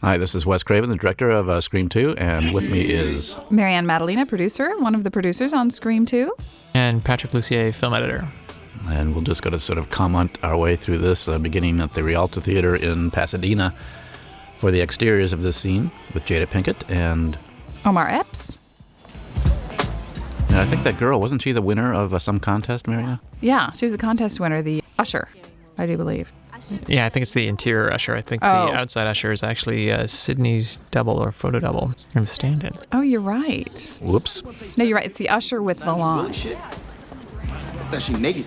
Hi, this is Wes Craven, the director of Scream 2, and with me is... Marianne Madalena, producer, one of the producers on Scream 2. And Patrick Lussier, film editor. And we'll just go to sort of comment our way through this, beginning at the Rialto Theater in Pasadena for the exteriors of this scene with Jada Pinkett and... Omar Epps. And I think that girl, wasn't she the winner of some contest, Marianne? Yeah, she was the contest winner, the usher, I do believe. Yeah, I think it's the interior usher. I think the outside usher is actually Sydney's double or photo double in the stand-in. Oh, you're right. Whoops. No, you're right. It's the usher with the lawn. That she naked.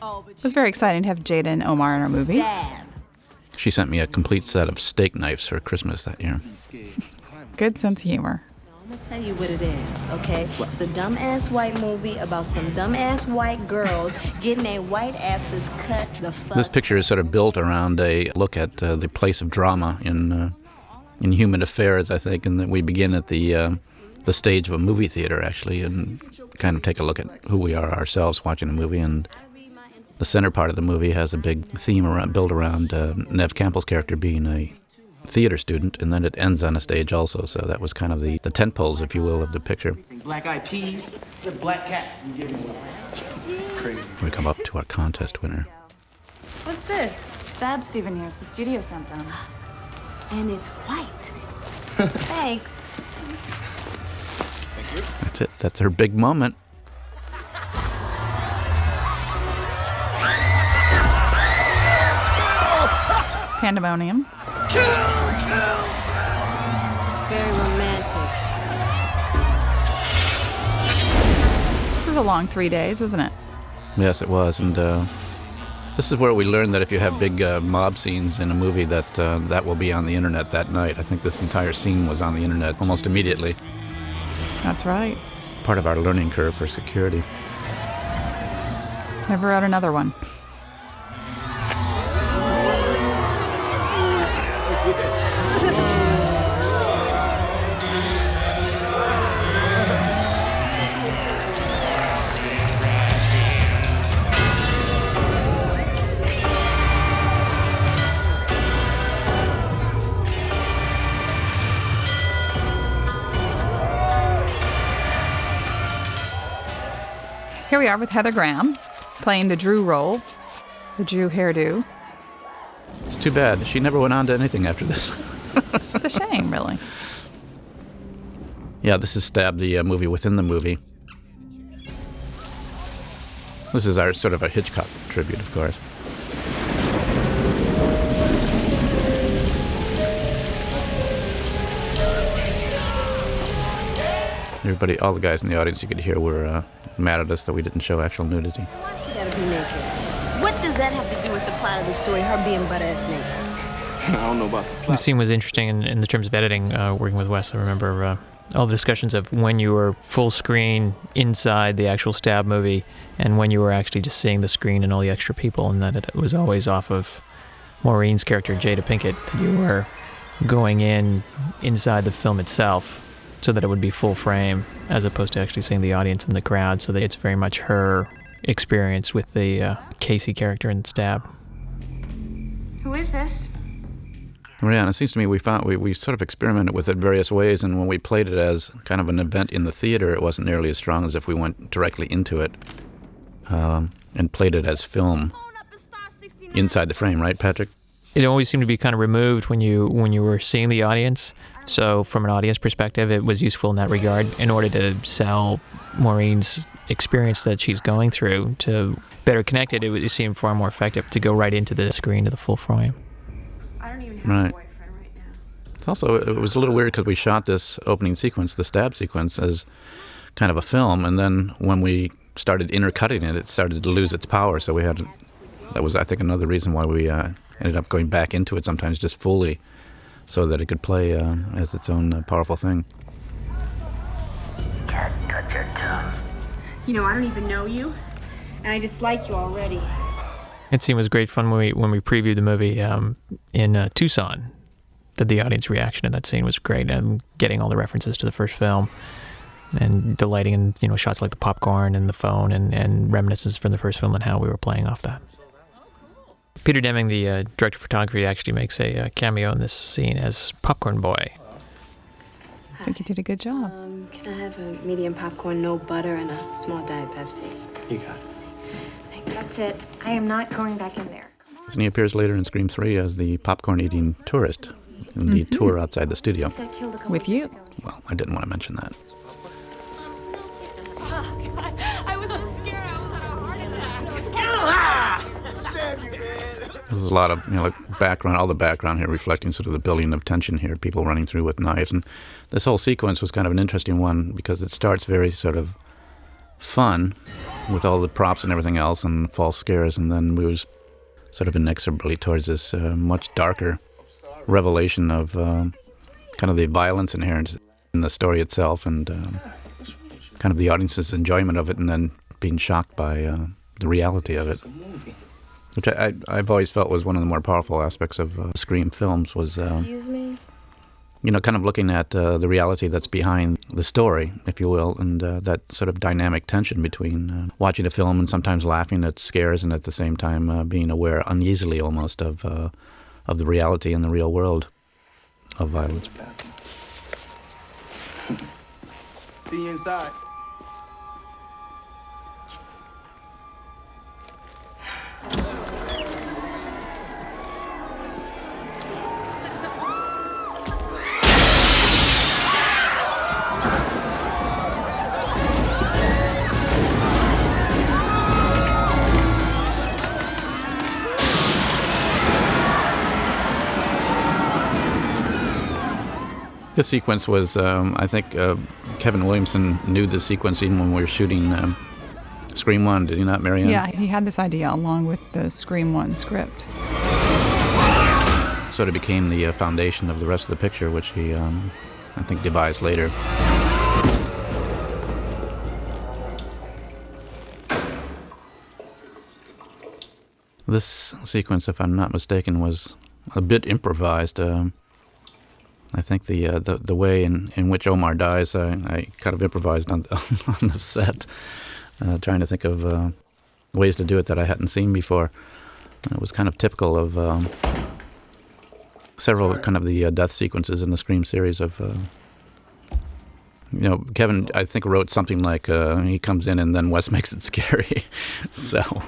It was very exciting to have Jada and Omar in our movie. She sent me a complete set of steak knives for Christmas that year. Good sense of humor. I'm gonna tell you what it is, okay? It's a dumb-ass white movie about some dumb-ass white girls getting their white asses cut the fuck. This picture is sort of built around a look at the place of drama in human affairs, I think, and that we begin at the stage of a movie theater, actually, and kind of take a look at who we are ourselves watching a movie. And the center part of the movie has a big theme built around Neve Campbell's character being a theater student, and then it ends on a stage also, so that was kind of the tent poles, if you will, of the picture. Black eyed peas, the black cats. Crazy. We come up to our contest winner. What's this? Stab souvenirs. The studio sent them. And it's white. Thanks. Thank you. That's it. That's her big moment. Pandemonium. Very romantic. This was a long 3 days, wasn't it? Yes, it was, and this is where we learned that if you have big mob scenes in a movie, that will be on the internet that night. I think this entire scene was on the internet almost immediately. That's right. Part of our learning curve for security. Never wrote another one. Here we are with Heather Graham, playing the Drew role, the Drew hairdo. It's too bad. She never went on to anything after this. It's a shame, really. Yeah, this is Stab, the movie within the movie. This is our sort of a Hitchcock tribute, of course. Everybody, all the guys in the audience you could hear were mad at us that we didn't show actual nudity. Why she gotta be naked? What does that have to do with the plot of the story, her being butt-ass naked? I don't know about the The plot. scene was interesting in the terms of editing, working with Wes. I remember all the discussions of when you were full screen inside the actual Stab movie and when you were actually just seeing the screen and all the extra people, and that it was always off of Maureen's character, Jada Pinkett, that you were going inside the film itself so that it would be full frame, as opposed to actually seeing the audience in the crowd, so that it's very much her experience with the Casey character in Stab. Who is this? Well, yeah, and it seems to me we sort of experimented with it various ways, and when we played it as kind of an event in the theater, it wasn't nearly as strong as if we went directly into it and played it as film inside the frame, right, Patrick? It always seemed to be kind of removed when you were seeing the audience. So from an audience perspective, it was useful in that regard in order to sell Maureen's experience that she's going through. To better connect it, it seemed far more effective to go right into the screen to the full frame. I don't even have Right. a boyfriend right now. It's also, it was a little weird because we shot this opening sequence, the Stab sequence, as kind of a film, and then when we started intercutting it, it started to lose its power. So that was, I think, another reason why we ended up going back into it sometimes just fully, so that it could play as its own powerful thing. You know, I don't even know you, and I dislike you already. That scene was great fun when we previewed the movie in Tucson. The audience reaction to that scene was great, and getting all the references to the first film and delighting in shots like the popcorn and the phone and reminiscences from the first film and how we were playing off that. Peter Deming, the director of photography, actually makes a cameo in this scene as Popcorn Boy. I think you did a good job. Can I have a medium popcorn, no butter, and a small Diet Pepsi? You got it. Thanks. That's it. I am not going back in there. And he appears later in Scream 3 as the popcorn-eating tourist in the tour outside the studio. Got killed a couple With of you. years ago. Well, I didn't want to mention that. I was so scared I was on a heart attack. There's a lot of, like background, all the background here reflecting sort of the building of tension here, people running through with knives. And this whole sequence was kind of an interesting one because it starts very sort of fun with all the props and everything else and false scares, and then moves sort of inexorably towards this much darker revelation of kind of the violence inherent in the story itself and kind of the audience's enjoyment of it and then being shocked by the reality of it. Which I've always felt was one of the more powerful aspects of Scream films was, Excuse me? kind of looking at the reality that's behind the story, if you will, and that sort of dynamic tension between watching a film and sometimes laughing at scares and at the same time being aware uneasily almost of the reality in the real world of violence. See you inside. This sequence was, I think, Kevin Williamson knew the sequence even when we were shooting Scream 1, did he not, Marianne? Yeah, he had this idea along with the Scream 1 script. Sort of became the foundation of the rest of the picture, which he, I think, devised later. This sequence, if I'm not mistaken, was a bit improvised. I think the way in which Omar dies, I kind of improvised on the set, trying to think of ways to do it that I hadn't seen before. It was kind of typical of several kind of the death sequences in the Scream series of, Kevin, I think, wrote something like, he comes in and then Wes makes it scary. So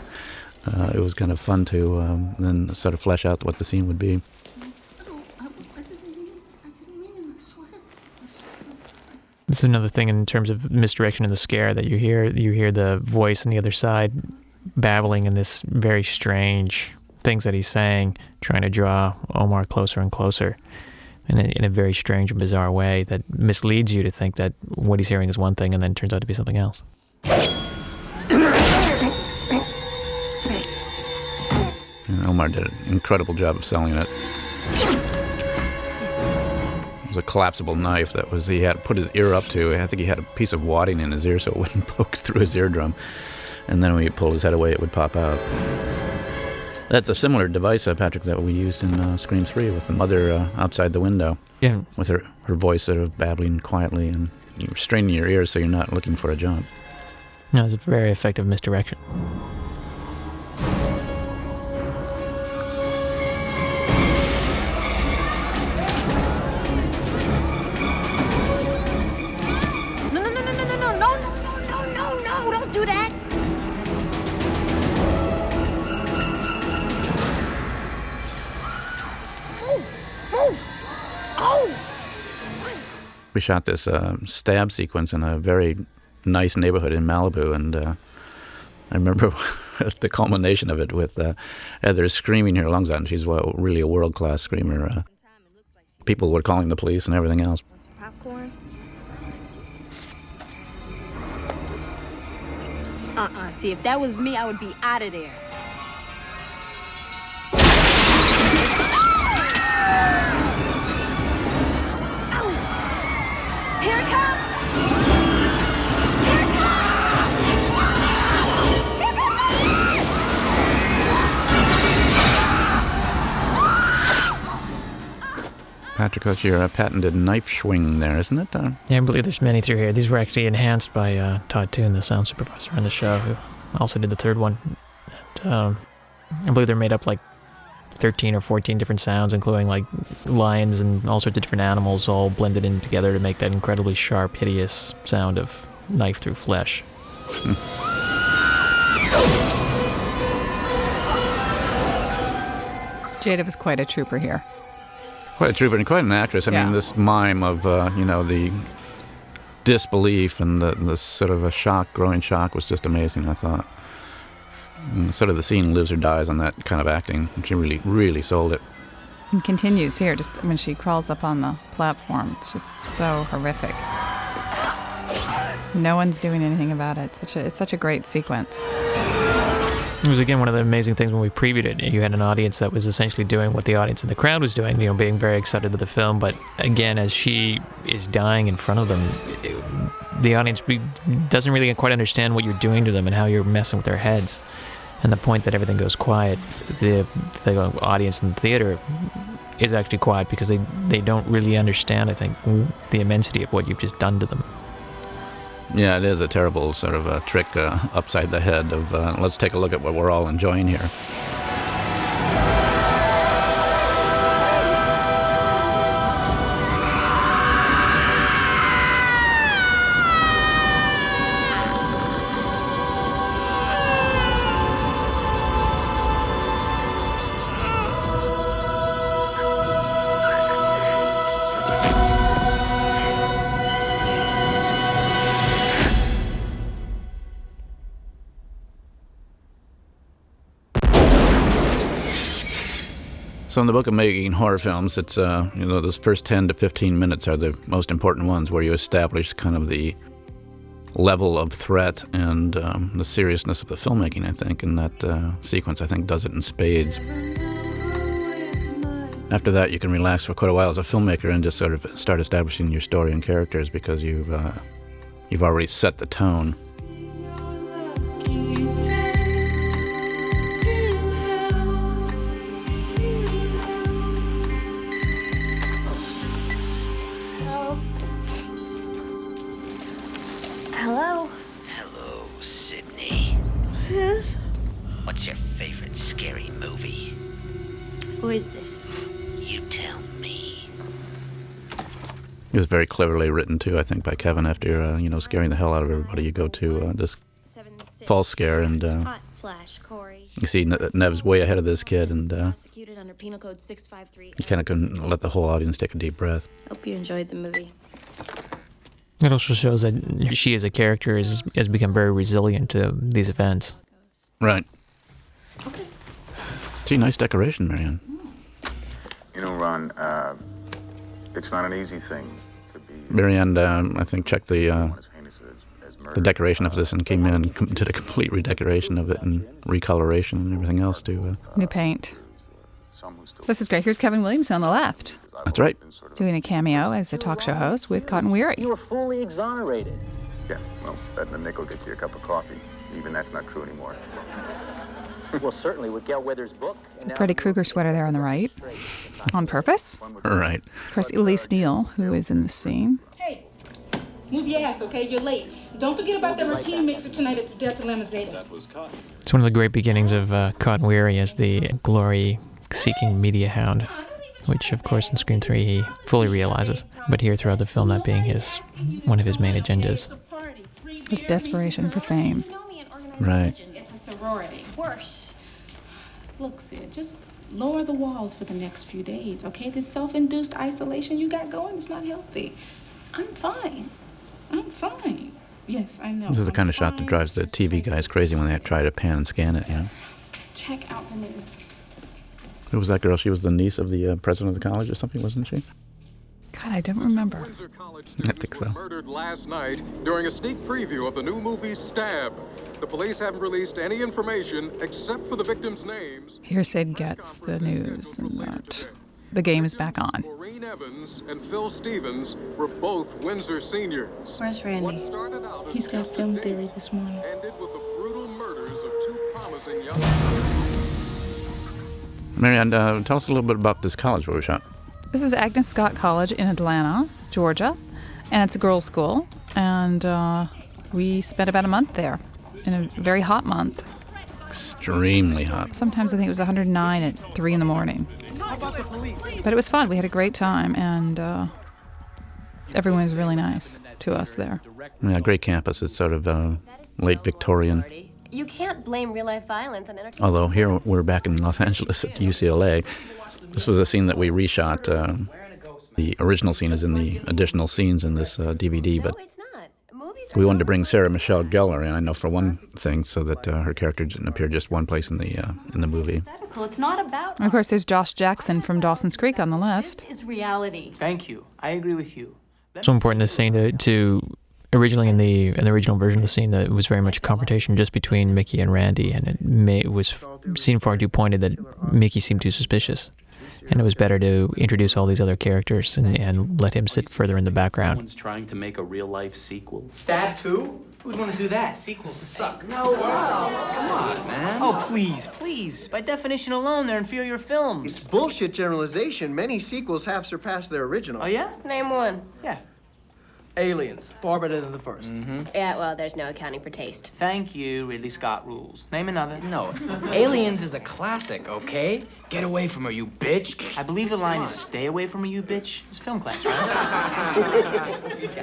it was kind of fun to then sort of flesh out what the scene would be. This is another thing in terms of misdirection of the scare that you hear. You hear the voice on the other side babbling in this very strange things that he's saying, trying to draw Omar closer and closer in a very strange and bizarre way that misleads you to think that what he's hearing is one thing and then turns out to be something else. And Omar did an incredible job of selling it. It was a collapsible knife that he had put his ear up to. I think he had a piece of wadding in his ear so it wouldn't poke through his eardrum. And then when he pulled his head away, it would pop out. That's a similar device, Patrick, that we used in Scream 3 with the mother outside the window. Yeah. With her voice sort of babbling quietly, and you're straining your ears so you're not looking for a jump. No, it's a very effective misdirection. No, don't do that. Move. Oh. We shot this stab sequence in a very nice neighborhood in Malibu, and I remember the culmination of it with Heather screaming her lungs out, and she's really a world-class screamer. People were calling the police and everything else. Popcorn? See, if that was me, I would be out of there. Ow! Here it comes! Here it comes! Here it comes! Patrick, that's your patented knife swing there, isn't it? Yeah, I believe there's many through here. These were actually enhanced by Todd Toon, the sound supervisor on the show, who also did the third one. And, I believe they're made up like 13 or 14 different sounds, including like lions and all sorts of different animals all blended in together to make that incredibly sharp, hideous sound of knife through flesh. Jada was quite a trooper here. Quite a trooper and quite an actress. I Yeah. mean, this mime of, the disbelief and the sort of a growing shock was just amazing, I thought. And sort of the scene lives or dies on that kind of acting. She really, really sold it. And continues here, just when she crawls up on the platform. It's just so horrific. No one's doing anything about it. It's such a great sequence. It was, again, one of the amazing things when we previewed it. You had an audience that was essentially doing what the audience in the crowd was doing, being very excited with the film. But again, as she is dying in front of them, the audience doesn't really quite understand what you're doing to them and how you're messing with their heads. And the point that everything goes quiet, the audience in the theater is actually quiet because they don't really understand, I think, the immensity of what you've just done to them. Yeah, it is a terrible sort of a trick upside the head of let's take a look at what we're all enjoying here. So in the book of making horror films, it's, those first 10 to 15 minutes are the most important ones where you establish kind of the level of threat and the seriousness of the filmmaking, I think. And that sequence, I think, does it in spades. After that, you can relax for quite a while as a filmmaker and just sort of start establishing your story and characters because you've already set the tone. Hello? Hello, Sydney. Yes? What's your favorite scary movie? Who is this? You tell me. It was very cleverly written, too, I think, by Kevin. After, scaring the hell out of everybody, you go to this false scare, and Hot flash, Corey. you see Nev's way ahead of this kid, and Prosecuted under Penal Code 653. you kind of can let the whole audience take a deep breath. Hope you enjoyed the movie. It also shows that she as a character has become very resilient to these events. Right. Okay. Gee, nice decoration, Marianne. You know, Ron, it's not an easy thing to be Marianne, I think, checked the as heinous as murder. decoration of this and came in and did a complete redecoration of it and recoloration and everything else, too. New paint. Some who still This is great. Here's Kevin Williamson on the left, That's right. doing a cameo as the talk show host with Cotton Weary. You were fully exonerated. Yeah, well, betting a nickel gets you a cup of coffee. Even that's not true anymore. Well, certainly with Gail Weathers' book. And now Freddy Krueger sweater there on the right, on purpose. Right. Of course, Elise Neal, who is in the scene. Hey, move your ass, okay? You're late. Don't forget about the routine mixer tonight at the Delta Lamazadas. It's one of the great beginnings of Cotton Weary as the glory-seeking media hound, which, of course, in Scream 3 he fully realizes. But here, throughout the film, that being one of his main agendas. His desperation for fame. Right. It's a sorority. Worse. Look, Sid, just lower the walls for the next few days, okay? This self-induced isolation you got going is not healthy. I'm fine. I'm fine. Yes, I know. This is the kind of shot that drives the TV guys crazy when they try to pan and scan it, Check out the news. Who was that girl? She was the niece of the president of the college or something, wasn't she? God, I don't remember. Windsor College I think students so. were murdered last night during a sneak preview of the new movie Stab. The police haven't released any information except for the victims' names. Here Sid gets the news and that the game is back on. Maureen Evans and Phil Stevens were both Windsor seniors. Where's Randy? What started out as He's got just a film date theory this morning. ended with the brutal murders of two promising young men. Marianne, tell us a little bit about this college where we shot. This is Agnes Scott College in Atlanta, Georgia, and it's a girls' school. And we spent about a month there, in a very hot month. extremely hot. Sometimes I think it was 109 at 3 in the morning. But it was fun. We had a great time, and everyone was really nice to us there. Yeah, great campus. It's sort of late Victorian. You can't blame real-life violence on entertainment. Although here we're back in Los Angeles at UCLA. This was a scene that we reshot. The original scene is in the additional scenes in this DVD, but we wanted to bring Sarah Michelle Gellar in, I know for one thing, so that her character didn't appear just one place in the movie. It's not about. And of course, there's Josh Jackson from Dawson's Creek on the left. This is reality. Thank you. I agree with you. So important this scene to originally in the original version of the scene that it was very much a confrontation just between Mickey and Randy, and it was seen far too pointed that Mickey seemed too suspicious. And it was better to introduce all these other characters and let him sit further in the background. Someone's trying to make a real-life sequel. Stab 2? Who'd want to do that? Sequels suck. No, come on, man. Oh, please. By definition alone, they're inferior films. It's bullshit generalization. Many sequels have surpassed their original. Oh, yeah? Name one. Yeah. Aliens. Far better than the first. Yeah, well, there's no accounting for taste. Thank you, Ridley Scott rules. Name another. No. Aliens is a classic, okay? Get away from her, you bitch. I believe the line is stay away from her, you bitch. It's film class, right?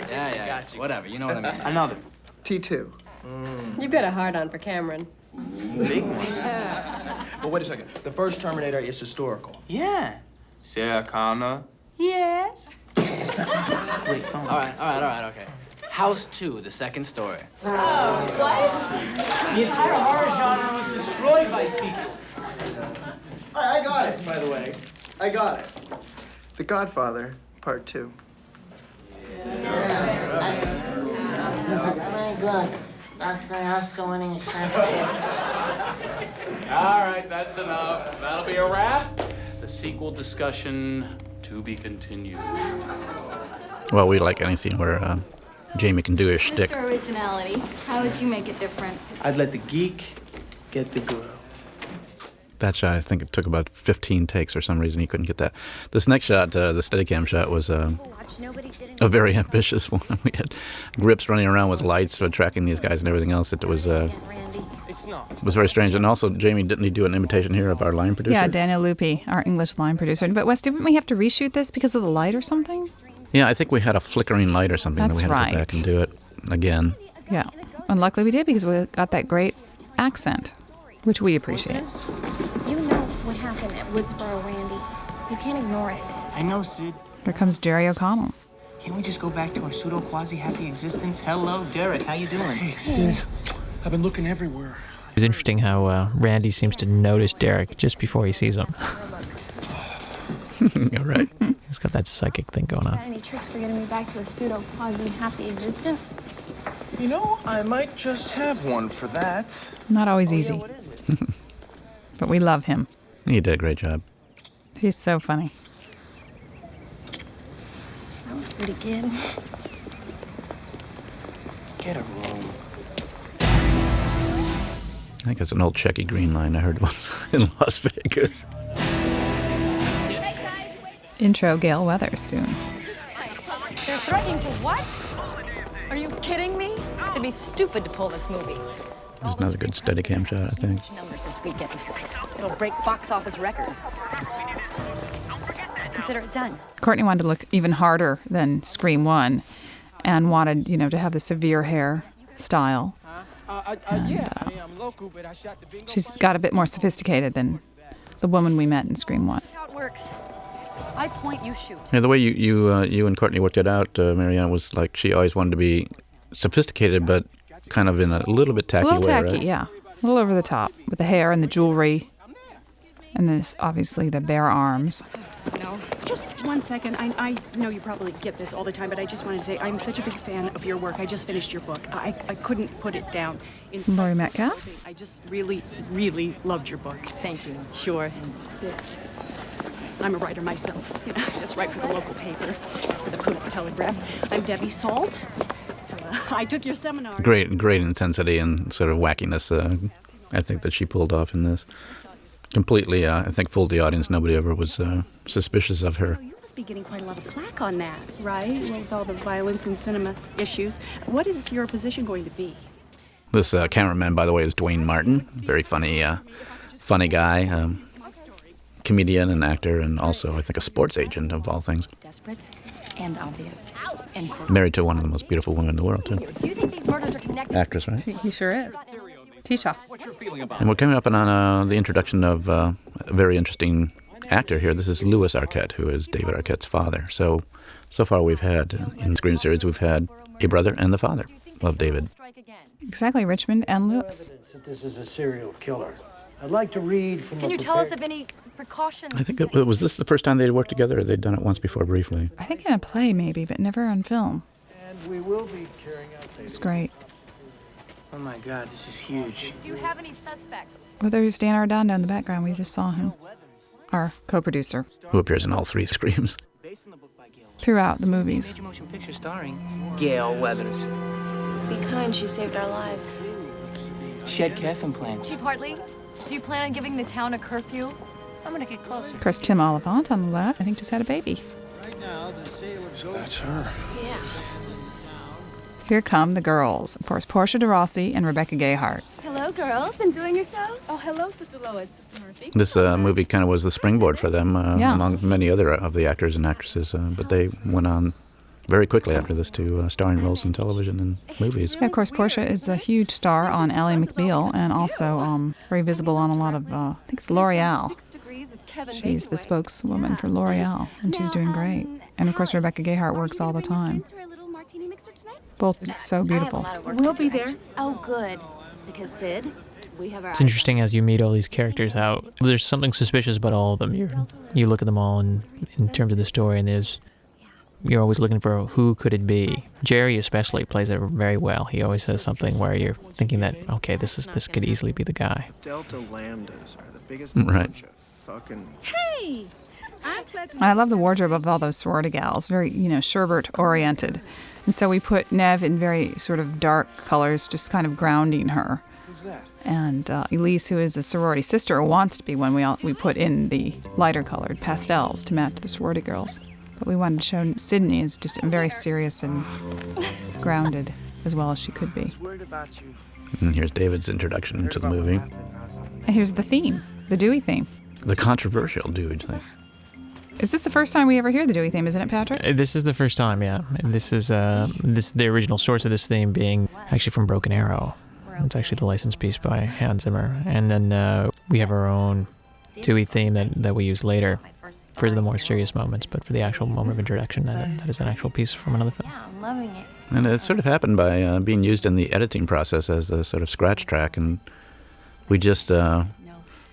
Yeah. Whatever, you know what I mean. Another. T2. You've got a hard-on for Cameron. Big one. But wait a second. The first Terminator is historical. Yeah. Sarah Connor. Yes. Wait, phone. All right, okay. House 2, the second story. The entire horror genre was destroyed by sequels. I got it, by the way. I got it. The Godfather, Part 2. My God. That's the Oscar-winning All right, that's enough. That'll be a wrap. The sequel discussion to be continued. Well, we like any scene where Jamie can do his shtick. Mr. Originality, how would you make it different? I'd let the geek get the girl. That shot, I think it took about 15 takes for some reason. He couldn't get that. This next shot, the Steadicam shot, was a very ambitious one. We had grips running around with lights, tracking these guys and everything else. It was very strange. And also, Jamie, didn't he do an imitation here of our line producer? Yeah, Daniel Lupi, our English line producer. But Wes, didn't we have to reshoot this because of the light or something? Yeah, I think we had a flickering light or something. That's that we had to go back and do it again. Yeah, and luckily we did because we got that great accent, which we appreciate. You know what happened at Woodsboro, Randy. You can't ignore it. I know, Sid. Here comes Jerry O'Connell. Can't we just go back to our pseudo-quasi-happy existence? Hello, Derek. How you doing? Hey, Sid. I've been looking everywhere. It's interesting how Randy seems to notice Derek just before he sees him. All right. He's got that psychic thing going on. Got any tricks for getting me back to a pseudo-quasi-happy existence? You know, I might just have one for that. Not always easy. Yeah, what is it? But we love him. He did a great job. He's so funny. That was pretty good. Get a room. I think it's an old Shecky Green line I heard once in Las Vegas. Intro Gale Weathers soon. They're threatening to what? Are you kidding me? It'd be stupid to pull this movie. There's another good Steadicam shot, I think. Numbers this weekend. It'll break box office records. Consider it done. Courtney wanted to look even harder than Scream 1 and wanted, to have the severe hair style. She's got a bit more sophisticated than the woman we met in Scream 1. That's how it works. I point, you shoot. Yeah, the way you and Courtney worked it out, Marianne, was like she always wanted to be sophisticated, but kind of in a little bit tacky way, A little tacky, right? yeah. A little over the top with the hair and the jewelry. And this, obviously, the bare arms. No, just 1 second. I know you probably get this all the time, but I just wanted to say I'm such a big fan of your work. I just finished your book. I couldn't put it down. Laurie Metcalf? I just really, really loved your book. Thank you. Sure. I'm a writer myself. I just write for the local paper, for the Post-Telegraph. I'm Debbie Salt. I took your seminar. Great intensity and sort of wackiness, I think, that she pulled off in this. Completely, I think, fooled the audience. Nobody ever was suspicious of her. You must be getting quite a lot of flack on that, right? With all the violence and cinema issues. What is your position going to be? This cameraman, by the way, is Dwayne Martin. Very funny guy, comedian and actor, and also, I think, a sports agent of all things. Desperate and obvious. And Married to one of the most beautiful women in the world, too. Do you think these murders are connected? Actress, right? He sure is. Tisha. And we're coming up on the introduction of a very interesting actor here. This is Louis Arquette, who is David Arquette's father. So far we've had, in the Scream series, we've had a brother and the father of David. Exactly, Richmond and Lewis. That this is a serial killer. I'd like to read from. Can you tell us of any precautions? I think was this the first time they'd worked together, or they'd done it once before briefly? I think in a play maybe, but never on film. And we will be carrying out. It's great. Oh my God, this is huge. Do you have any suspects? Well, there's Dan Ardando in the background. We just saw him. Our co-producer. Who appears in all three Screams. Throughout the movies. Major motion picture starring Gail Weathers. Be kind, she saved our lives. She had calf implants. Chief Hartley, do you plan on giving the town a curfew? I'm gonna get closer. Of course, Tim Oliphant on the left, I think, just had a baby. That's her. Yeah. Here come the girls. Of course, Portia de Rossi and Rebecca Gayheart. Hello, girls. Enjoying yourselves? Oh, hello, Sister Lois, Sister Murphy. This movie kind of was the springboard for them, Yeah. among many other of the actors and actresses. But they went on very quickly after this to starring roles in television and movies. Yeah, of course, Portia is a huge star on Ally McBeal and also very visible on a lot of, I think it's L'Oreal. She's the spokeswoman for L'Oreal, and she's doing great. And of course, Rebecca Gayheart works all the time. Both so beautiful. We'll be there. Oh, good. Because Sid, we have our. It's interesting as you meet all these characters how there's something suspicious about all of them. You look at them all in terms of the story, and you're always looking for who could it be. Jerry especially plays it very well. He always says something where you're thinking that, okay, this could easily be the guy. Delta Lambdas are the biggest Right. bunch of fucking. Hey! I love the wardrobe of all those sorority gals, very, sherbet oriented. And so we put Nev in very sort of dark colors, just kind of grounding her. Who's that? And Elise, who is a sorority sister, or wants to be one, we put in the lighter colored pastels to match the sorority girls. But we wanted to show Sydney as just very serious and grounded, as well as she could be. And here's David's introduction to the movie. And here's the theme, the Dewey theme. The controversial Dewey thing. Is this the first time we ever hear the Dewey theme, isn't it, Patrick? This is the first time, yeah. And this is the original source of this theme being actually from Broken Arrow. It's actually the licensed piece by Hans Zimmer. And then we have our own Dewey theme that we use later for the more serious moments, but for the actual moment of introduction, that is an actual piece from another film. Yeah, I'm loving it. And it sort of happened by being used in the editing process as a sort of scratch track, and we just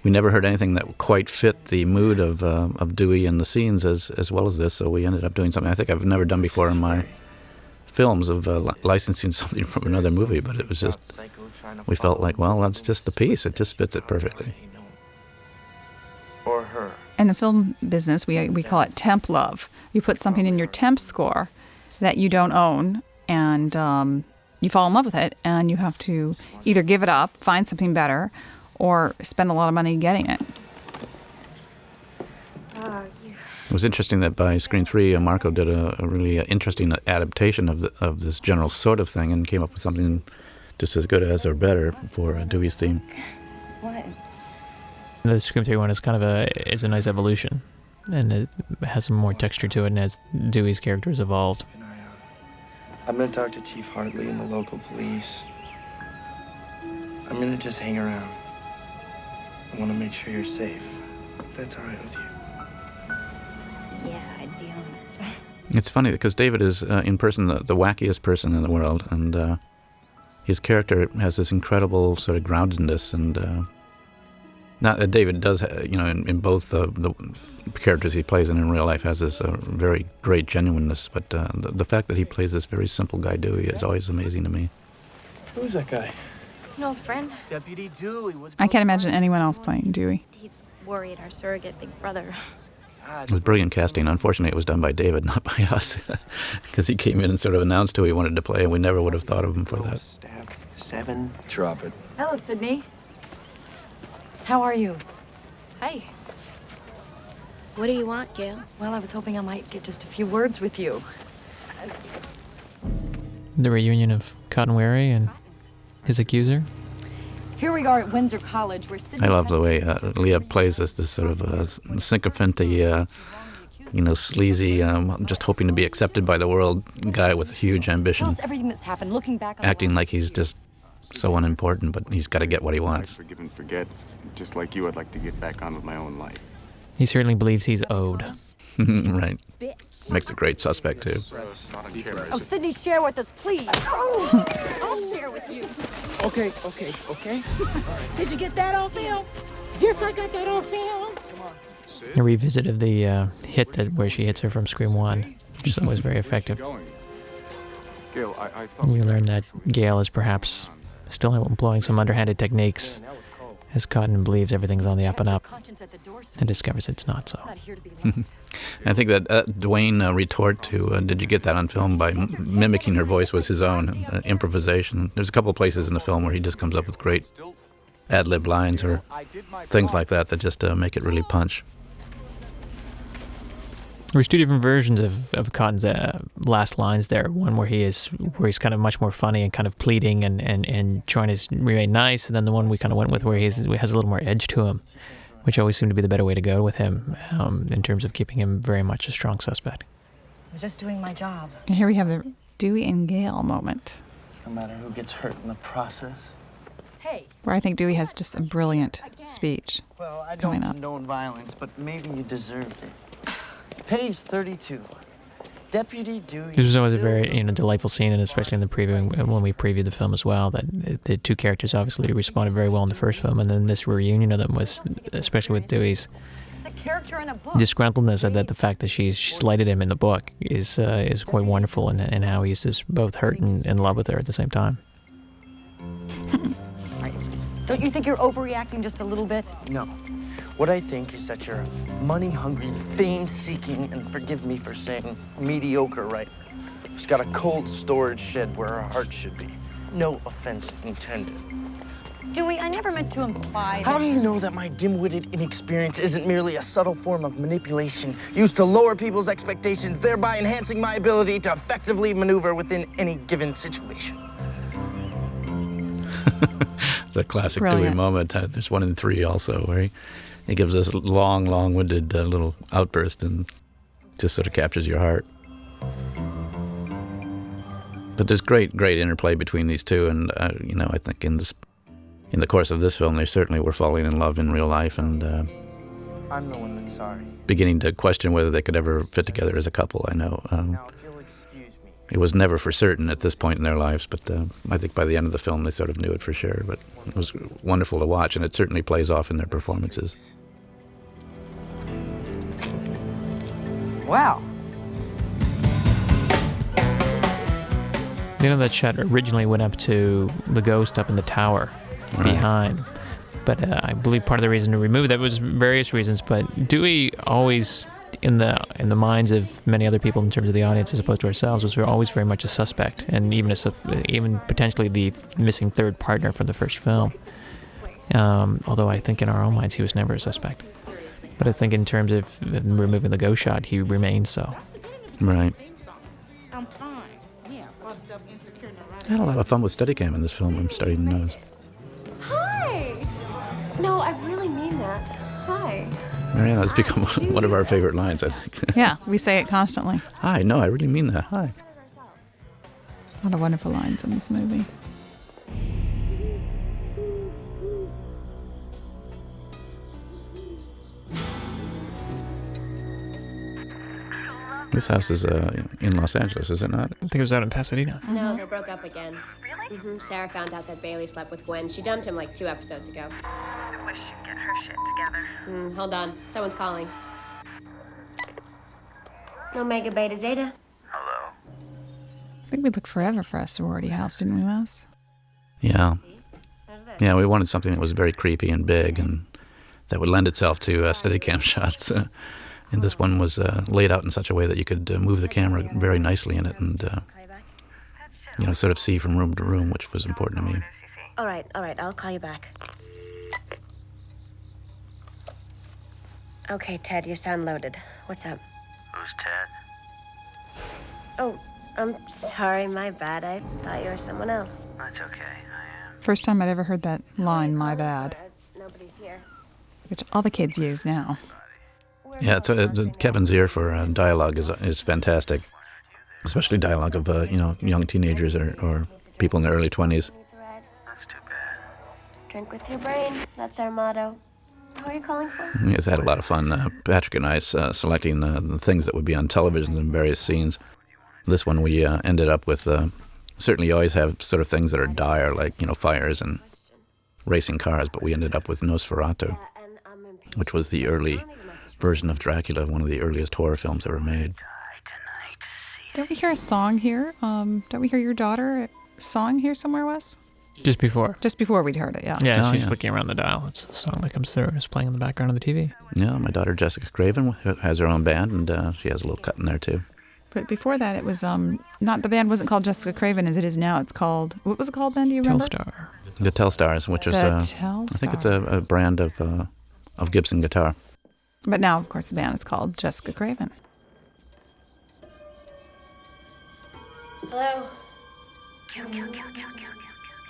we never heard anything that quite fit the mood of Dewey and the scenes as well as this. So we ended up doing something I think I've never done before in my films of licensing something from another movie. But it was just we felt like, well, that's just the piece. It just fits it perfectly. Or her. In the film business, we call it temp love. You put something in your temp score that you don't own, and you fall in love with it, and you have to either give it up, find something better, or spend a lot of money getting it. It was interesting that by Screen 3, Marco did a really interesting adaptation of this general sort of thing and came up with something just as good as or better for Dewey's theme. What? The Scream 3 one is kind of is a nice evolution, and it has some more texture to it, and as Dewey's character has evolved. I'm gonna talk to Chief Hartley and the local police. I'm gonna just hang around. I want to make sure you're safe. If that's all right with you. Yeah, I'd be honored. It's funny because David is, in person, the wackiest person in the world, and his character has this incredible sort of groundedness, and not that David does, in both the characters he plays and in real life has this very great genuineness, but the fact that he plays this very simple guy Dewey is always amazing to me. Who's that guy? No friend. Deputy Dewey was. I can't imagine anyone else playing Dewey. He's worried our surrogate big brother. It was brilliant casting. Unfortunately, it was done by David, not by us, because he came in and sort of announced who he wanted to play, and we never would have thought of him for that. Stab 7. Drop it. Hello, Sydney. How are you? Hi. What do you want, Gail? Well, I was hoping I might get just a few words with you. The reunion of Cotton Weary and his accuser. Here we are at Windsor College, where Sydney I love the way Leah plays this sort of sycophanty, sleazy, just hoping to be accepted by the world guy with huge ambition, tells everything that's happened, looking back on acting like he's just so unimportant, but he's got to get what he wants. Forgive and forget. Just like you, I'd like to get back on with my own life. He certainly believes he's owed. Right. Makes a great suspect, too. Oh, Sydney, share with us, please. I'll share with you. Okay. Did you get that on film? Yes, I got that on film. A revisit of the hit where she hits her from Scream 1, which is always very effective. Gail, I thought You learn that Gail is perhaps still employing some underhanded techniques, as Cotton believes everything's on the up and up, and discovers it's not so. I think that Dwayne retort to "Did you get that on film?" by mimicking her voice was his own improvisation. There's a couple of places in the film where he just comes up with great ad-lib lines or things like that just make it really punch. There's two different versions of Cotton's last lines there. One where he's kind of much more funny and kind of pleading and trying to remain nice, and then the one we kind of went with where he has a little more edge to him, which always seemed to be the better way to go with him in terms of keeping him very much a strong suspect. I was just doing my job. And here we have the Dewey and Gale moment, No matter who gets hurt in the process. Hey. where I think Dewey has just a brilliant speech. Well, I coming don't up. condone violence, but maybe you deserved it. Page 32. Deputy Dewey. This was always a very delightful scene, and especially in the preview when we previewed the film as well. That the two characters obviously responded very well in the first film, and then this reunion of them was, especially with Dewey's It's a character in a book. disgruntledness at that the fact that she slighted him in the book is quite wonderful, and how he's just both hurt and in love with her at the same time. Don't you think you're overreacting just a little bit? No. What I think is that you're a money-hungry, fame-seeking, and forgive me for saying, mediocre writer who's got a cold storage shed where her heart should be. No offense intended. Dewey, I never meant to imply How that... do you know that my dim-witted inexperience isn't merely a subtle form of manipulation used to lower people's expectations, thereby enhancing my ability to effectively maneuver within any given situation? It's a classic Brilliant. Dewey moment. There's one in 3 also where he gives this long-winded little outburst and just sort of captures your heart. But there's great interplay between these two, and I think in the course of this film, they certainly were falling in love in real life and I'm the one that's sorry. beginning to question whether they could ever fit together as a couple. I know Now, if you'll excuse me. it was never for certain at this point in their lives, but I think by the end of the film, they sort of knew it for sure. But it was wonderful to watch, and it certainly plays off in their performances. Wow. That shot originally went up to the ghost up in the tower behind. But I believe part of the reason to remove that was various reasons. But Dewey always, in the minds of many other people in terms of the audience as opposed to ourselves, was always very much a suspect, and even potentially the missing third partner from the first film. Although I think in our own minds he was never a suspect. But I think in terms of removing the ghost shot, he remains so. Right. I'm fine. Yeah, fucked up, insecure, I had a lot of fun with Steadicam in this film, I'm starting to notice. Hi! No, I really mean that. Hi. Yeah, it's become one of our favorite lines, I think. Yeah, we say it constantly. Hi, no, I really mean that. Hi. A lot of wonderful lines in this movie. This house is in Los Angeles, is it not? I think it was out in Pasadena. No, they broke up again. Really? Sarah found out that Bailey slept with Gwen. She dumped him like 2 episodes ago. I wish she'd get her shit together. Hold on. Someone's calling. Omega Beta Zeta. Hello? I think we looked forever for a sorority house, didn't we, Wes? Yeah. Yeah, we wanted something that was very creepy and big and that would lend itself to Steadicam shots. And this one was laid out in such a way that you could move the camera very nicely in it and, sort of see from room to room, which was important to me. All right. I'll call you back. Okay, Ted, your sound loaded. What's up? Who's Ted? Oh, I'm sorry, my bad. I thought you were someone else. That's okay, I am. First time I'd ever heard that line, "my bad," Nobody's here. which all the kids use now. Yeah, Kevin's ear for dialogue is fantastic, especially dialogue of young teenagers or people in their early 20s. Drink with your brain. That's our motto. Who are you calling for? He has had a lot of fun, Patrick and I, selecting the things that would be on television in various scenes. This one we ended up with, certainly you always have sort of things that are dire, like, fires and racing cars, but we ended up with Nosferatu, which was the early version of Dracula, one of the earliest horror films ever made. Don't we hear a song here? Don't we hear your daughter song here somewhere, Wes? Just before. Just before we'd heard it, yeah. Yeah, she's flicking around the dial. It's a song that comes through. It's playing in the background of the TV. Yeah, my daughter Jessica Craven has her own band, and she has a little cut in there, too. But before that, it was, not the band wasn't called Jessica Craven as it is now. It's called, what was it called then, do you remember? Telstar. The Telstars, which is, I think it's a brand of Gibson guitar. But now, of course, the band is called Jessica Craven. Hello?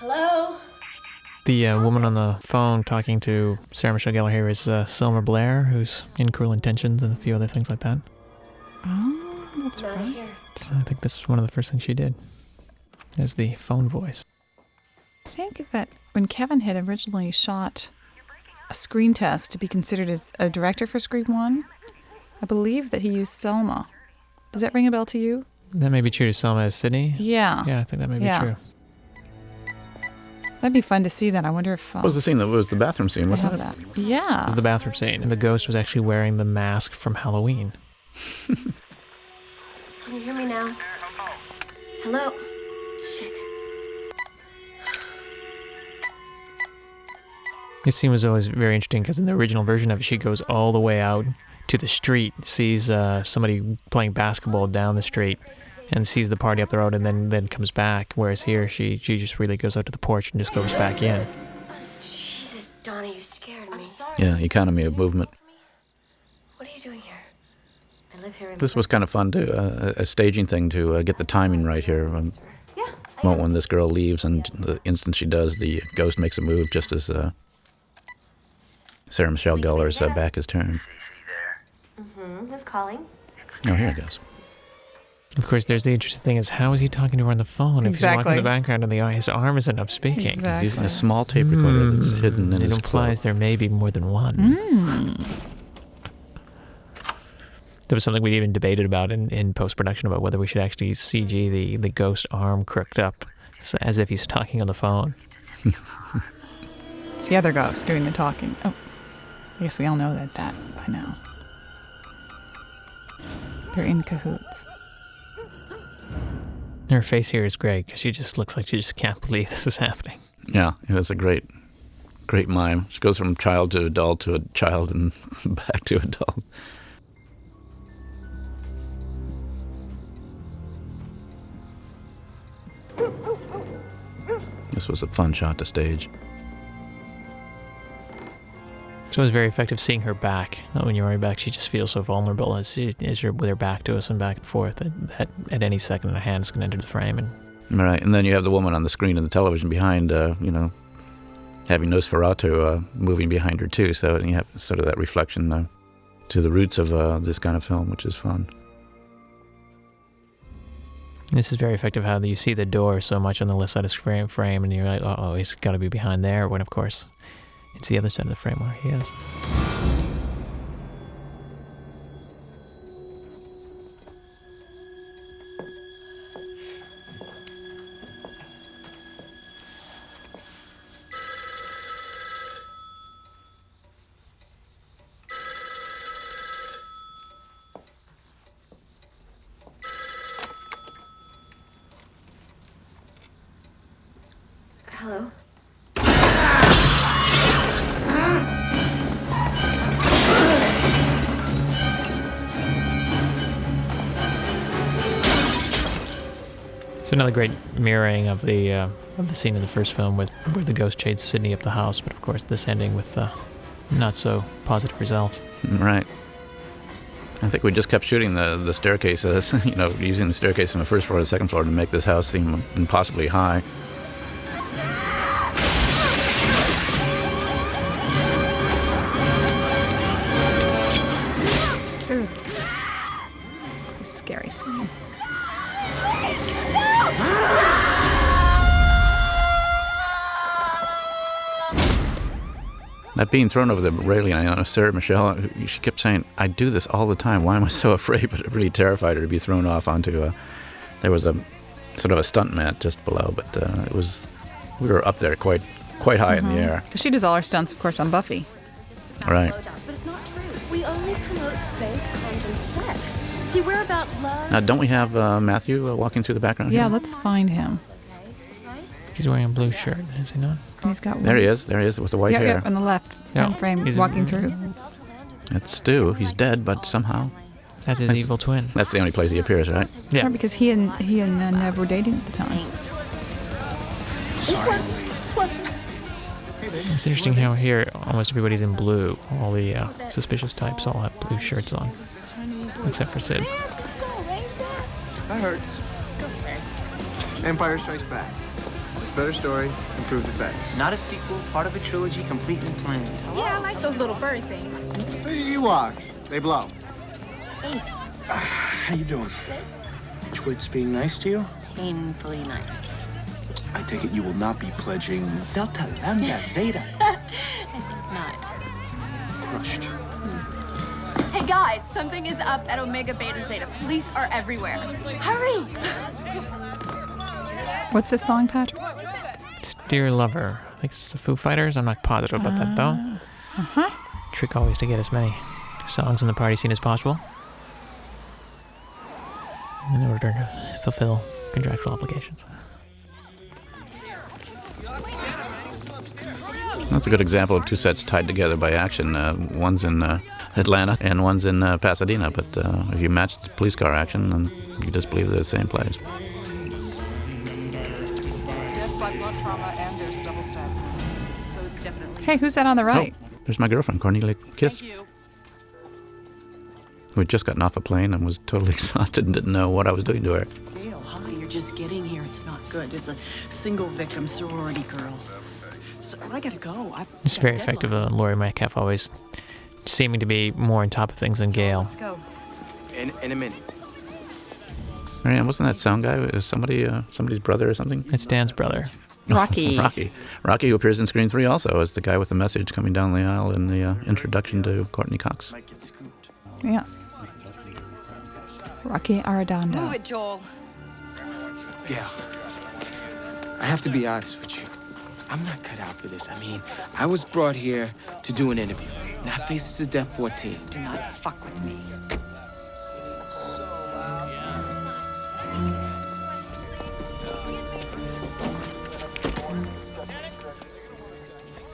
Hello? The woman on the phone talking to Sarah Michelle Gellar here is Selma Blair, who's in Cruel Intentions and a few other things like that. Oh, that's right. I think this is one of the first things she did, as the phone voice. I think that when Kevin had originally shot a screen test to be considered as a director for Scream 1, I believe that he used Selma. Does that ring a bell to you? That may be true to Selma as Sydney. Yeah. Yeah, I think that may be true. That'd be fun to see that. I wonder if... What was the scene? That was the bathroom scene, wasn't it? Yeah. It was the bathroom scene, and the ghost was actually wearing the mask from Halloween. Can you hear me now? Hello? Shit. This scene was always very interesting because in the original version of it, she goes all the way out to the street, sees somebody playing basketball down the street, and sees the party up the road, and then comes back. Whereas here, she just really goes out to the porch and just goes back in. Jesus, Donna, you scared me. I'm sorry. Yeah, economy of movement. What are you doing here? I live here in... This was kind of fun, too, a staging thing to get the timing right here. When this girl leaves, and the instant she does, the ghost makes a move just as Sarah Michelle Gellar's back is turned. Who's calling? Oh, here it goes. Of course, there's the interesting thing is, how is he talking to her on the phone if he's walking in the background and his arm isn't up speaking? Exactly. He's using a small tape recorder that's hidden in his It implies cloak. there may be more than one. There was something we even debated about in post-production about whether we should actually CG the ghost arm crooked up as if he's talking on the phone. It's the other ghost doing the talking. Oh, I guess we all know that by now. They're in cahoots. Her face here is great because she just looks like she just can't believe this is happening. Yeah, it was a great mime. She goes from child to adult to a child and back to adult. This was a fun shot to stage. So it was very effective seeing her back. When you're right back, she just feels so vulnerable as you're with her back to us and back and forth that at any second a hand's going to enter the frame. Right, and then you have the woman on the screen and the television behind, having Nosferatu moving behind her too, so you have sort of that reflection to the roots of this kind of film, which is fun. This is very effective how you see the door so much on the left side of the frame and you're like, uh-oh, he's got to be behind there, when of course it's the other side of the frame where he is. Hello? It's another great mirroring of the scene in the first film where the ghost chased Sydney up the house, but of course this ending with not so positive results. Right. I think we just kept shooting the staircases, using the staircase from the first floor to the second floor to make this house seem impossibly high. Ooh. Scary scene. That being thrown over the railing, I know Sarah Michelle, she kept saying, I do this all the time. Why am I so afraid? But it really terrified her to be thrown off onto there was a sort of a stunt mat just below, but we were up there quite high in the air. Because she does all her stunts, of course, on Buffy. Right. But it's not true. We only promote safe condom sex. See, we're about love. Now, don't we have Matthew walking through the background Yeah, here? let's find him. He's wearing a blue shirt, is he not? And he's got There he is with the white hair. Yeah, on the left frame, He's walking through. It's Stu. He's dead, but somehow. That's his evil twin. That's the only place he appears, right? Yeah. Right, because he and Nev were dating at the time. Sorry. It's interesting how here almost everybody's in blue. All the suspicious types all have blue shirts on, except for Sid. That hurts. Empire Strikes Back. It's a better story, improved effects. Not a sequel, part of a trilogy completely planned. Yeah, I like those little bird things. The Ewoks. They blow. How you doing? Twits being nice to you? Painfully nice. I take it you will not be pledging Delta Lambda Zeta. I think not. Crushed. Hey guys, something is up at Omega Beta Zeta. Police are everywhere. Hurry! What's this song, Patrick? It's Dear Lover. I think it's the Foo Fighters. I'm not positive about that, though. Uh-huh. Trick always to get as many songs in the party scene as possible in order to fulfill contractual obligations. That's a good example of two sets tied together by action. One's in Atlanta and one's in Pasadena. But if you match the police car action, then you just believe they're the same place. Death by blunt trauma, and there's a double stab. So it's definitely. Hey, who's that on the right? Oh, there's my girlfriend, Cornelia Kiss. Who had just gotten off a plane and was totally exhausted and didn't know what I was doing to her. Gail, hi, you're just getting here. It's not good. It's a single victim sorority girl. So I gotta go. It's very effective. Laurie Metcalf always seeming to be more on top of things than Gail. Let's go. In a minute. Marianne, wasn't that sound guy somebody's brother or something? It's Dan's brother. Rocky. Rocky, who appears in Scream 3 also as the guy with the message coming down the aisle in the introduction to Courtney Cox. Yes. Rocky Arredondo. Move it, Joel. Yeah. I have to be honest with you. I'm not cut out for this. I mean, I was brought here to do an interview, not Faces to Death 14. Do not fuck with me.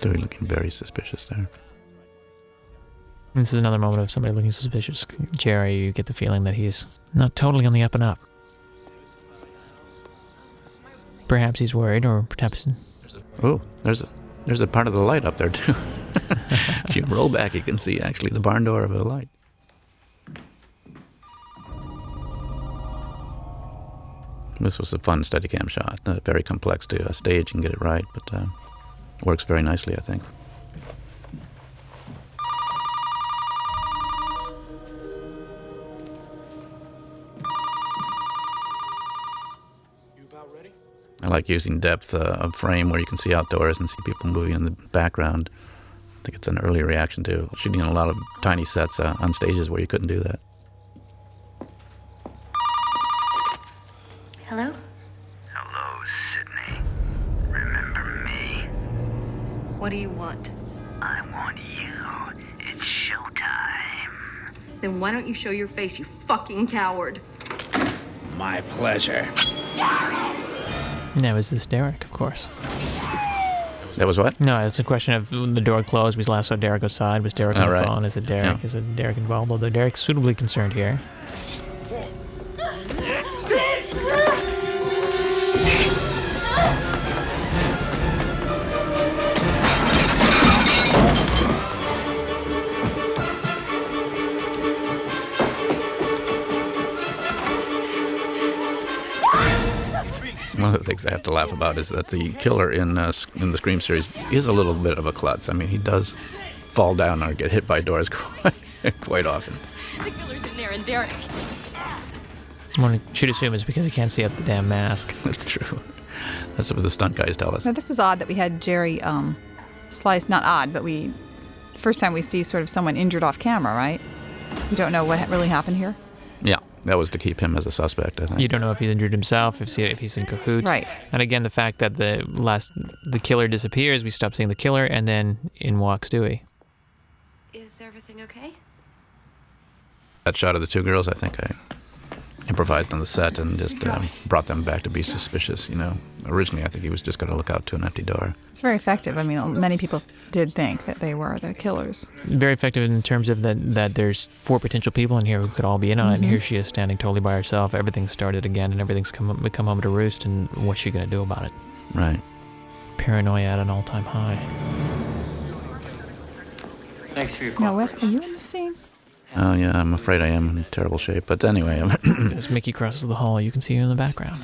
They're looking very suspicious there. This is another moment of somebody looking suspicious. Jerry, you get the feeling that he's not totally on the up and up. Perhaps he's worried, or perhaps... Oh, there's a part of the light up there, too. If you roll back, you can see, actually, the barn door of the light. This was a fun Steadicam shot. Very complex to stage and get it right, but works very nicely, I think. I like using depth of frame where you can see outdoors and see people moving in the background. I think it's an early reaction to shooting in a lot of tiny sets on stages where you couldn't do that. Hello? Hello, Sydney. Remember me? What do you want? I want you. It's showtime. Then why don't you show your face, you fucking coward? My pleasure. Now, is this Derek, of course? That was what? No, it's a question of the door closed. We last saw Derek outside. Was Derek on the right. phone? Is it Derek? Yeah. Is it Derek involved? Although Derek's suitably concerned here. One of the things I have to laugh about is that the killer in the Scream series is a little bit of a klutz. I mean, he does fall down or get hit by doors quite often. The killer's in there, and Derek. One should assume is because he can't see out the damn mask. That's true. That's what the stunt guys tell us. Now, this was odd that we had Jerry sliced. Not odd, but first time we see sort of someone injured off camera, right? We don't know what really happened here. Yeah, that was to keep him as a suspect, I think. You don't know if he's injured himself, if he's in cahoots. Right. And again, the fact that the killer disappears, we stop seeing the killer, and then in walks Dewey. Is everything okay? That shot of the two girls, I think I improvised on the set and just brought them back to be suspicious, Originally, I think he was just going to look out to an empty door. It's very effective. I mean, many people did think that they were the killers. Very effective in terms of that there's 4 potential people in here who could all be in on it, and here she is standing totally by herself. Everything's started again, and everything's come home to roost, and what's she going to do about it? Right. Paranoia at an all-time high. Thanks for your Now, Wes, are you in the scene? Oh, yeah, I'm afraid I am in terrible shape. But anyway. As Mickey crosses the hall, you can see her in the background.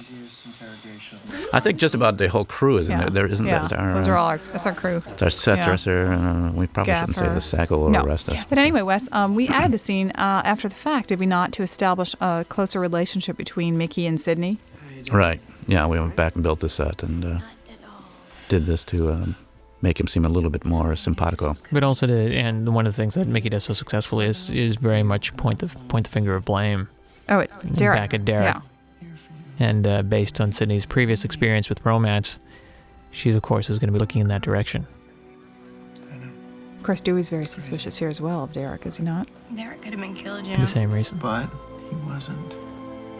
I think just about the whole crew is in there. There isn't that. Those are all that's our crew. It's our set dresser. We probably shouldn't say the SAG will arrest us. But anyway, Wes, we added the scene after the fact, did we not, to establish a closer relationship between Mickey and Sidney? Right. Yeah, we went back and built the set and did this to make him seem a little bit more simpatico. But also, and one of the things that Mickey does so successfully is very much point the finger of blame. Oh, Derek. Back at Derek. Yeah. And based on Sidney's previous experience with romance, she, of course, is going to be looking in that direction. Of course, Dewey's very suspicious here as well of Derek, is he not? Derek could have been killed, For the same reason. But he wasn't.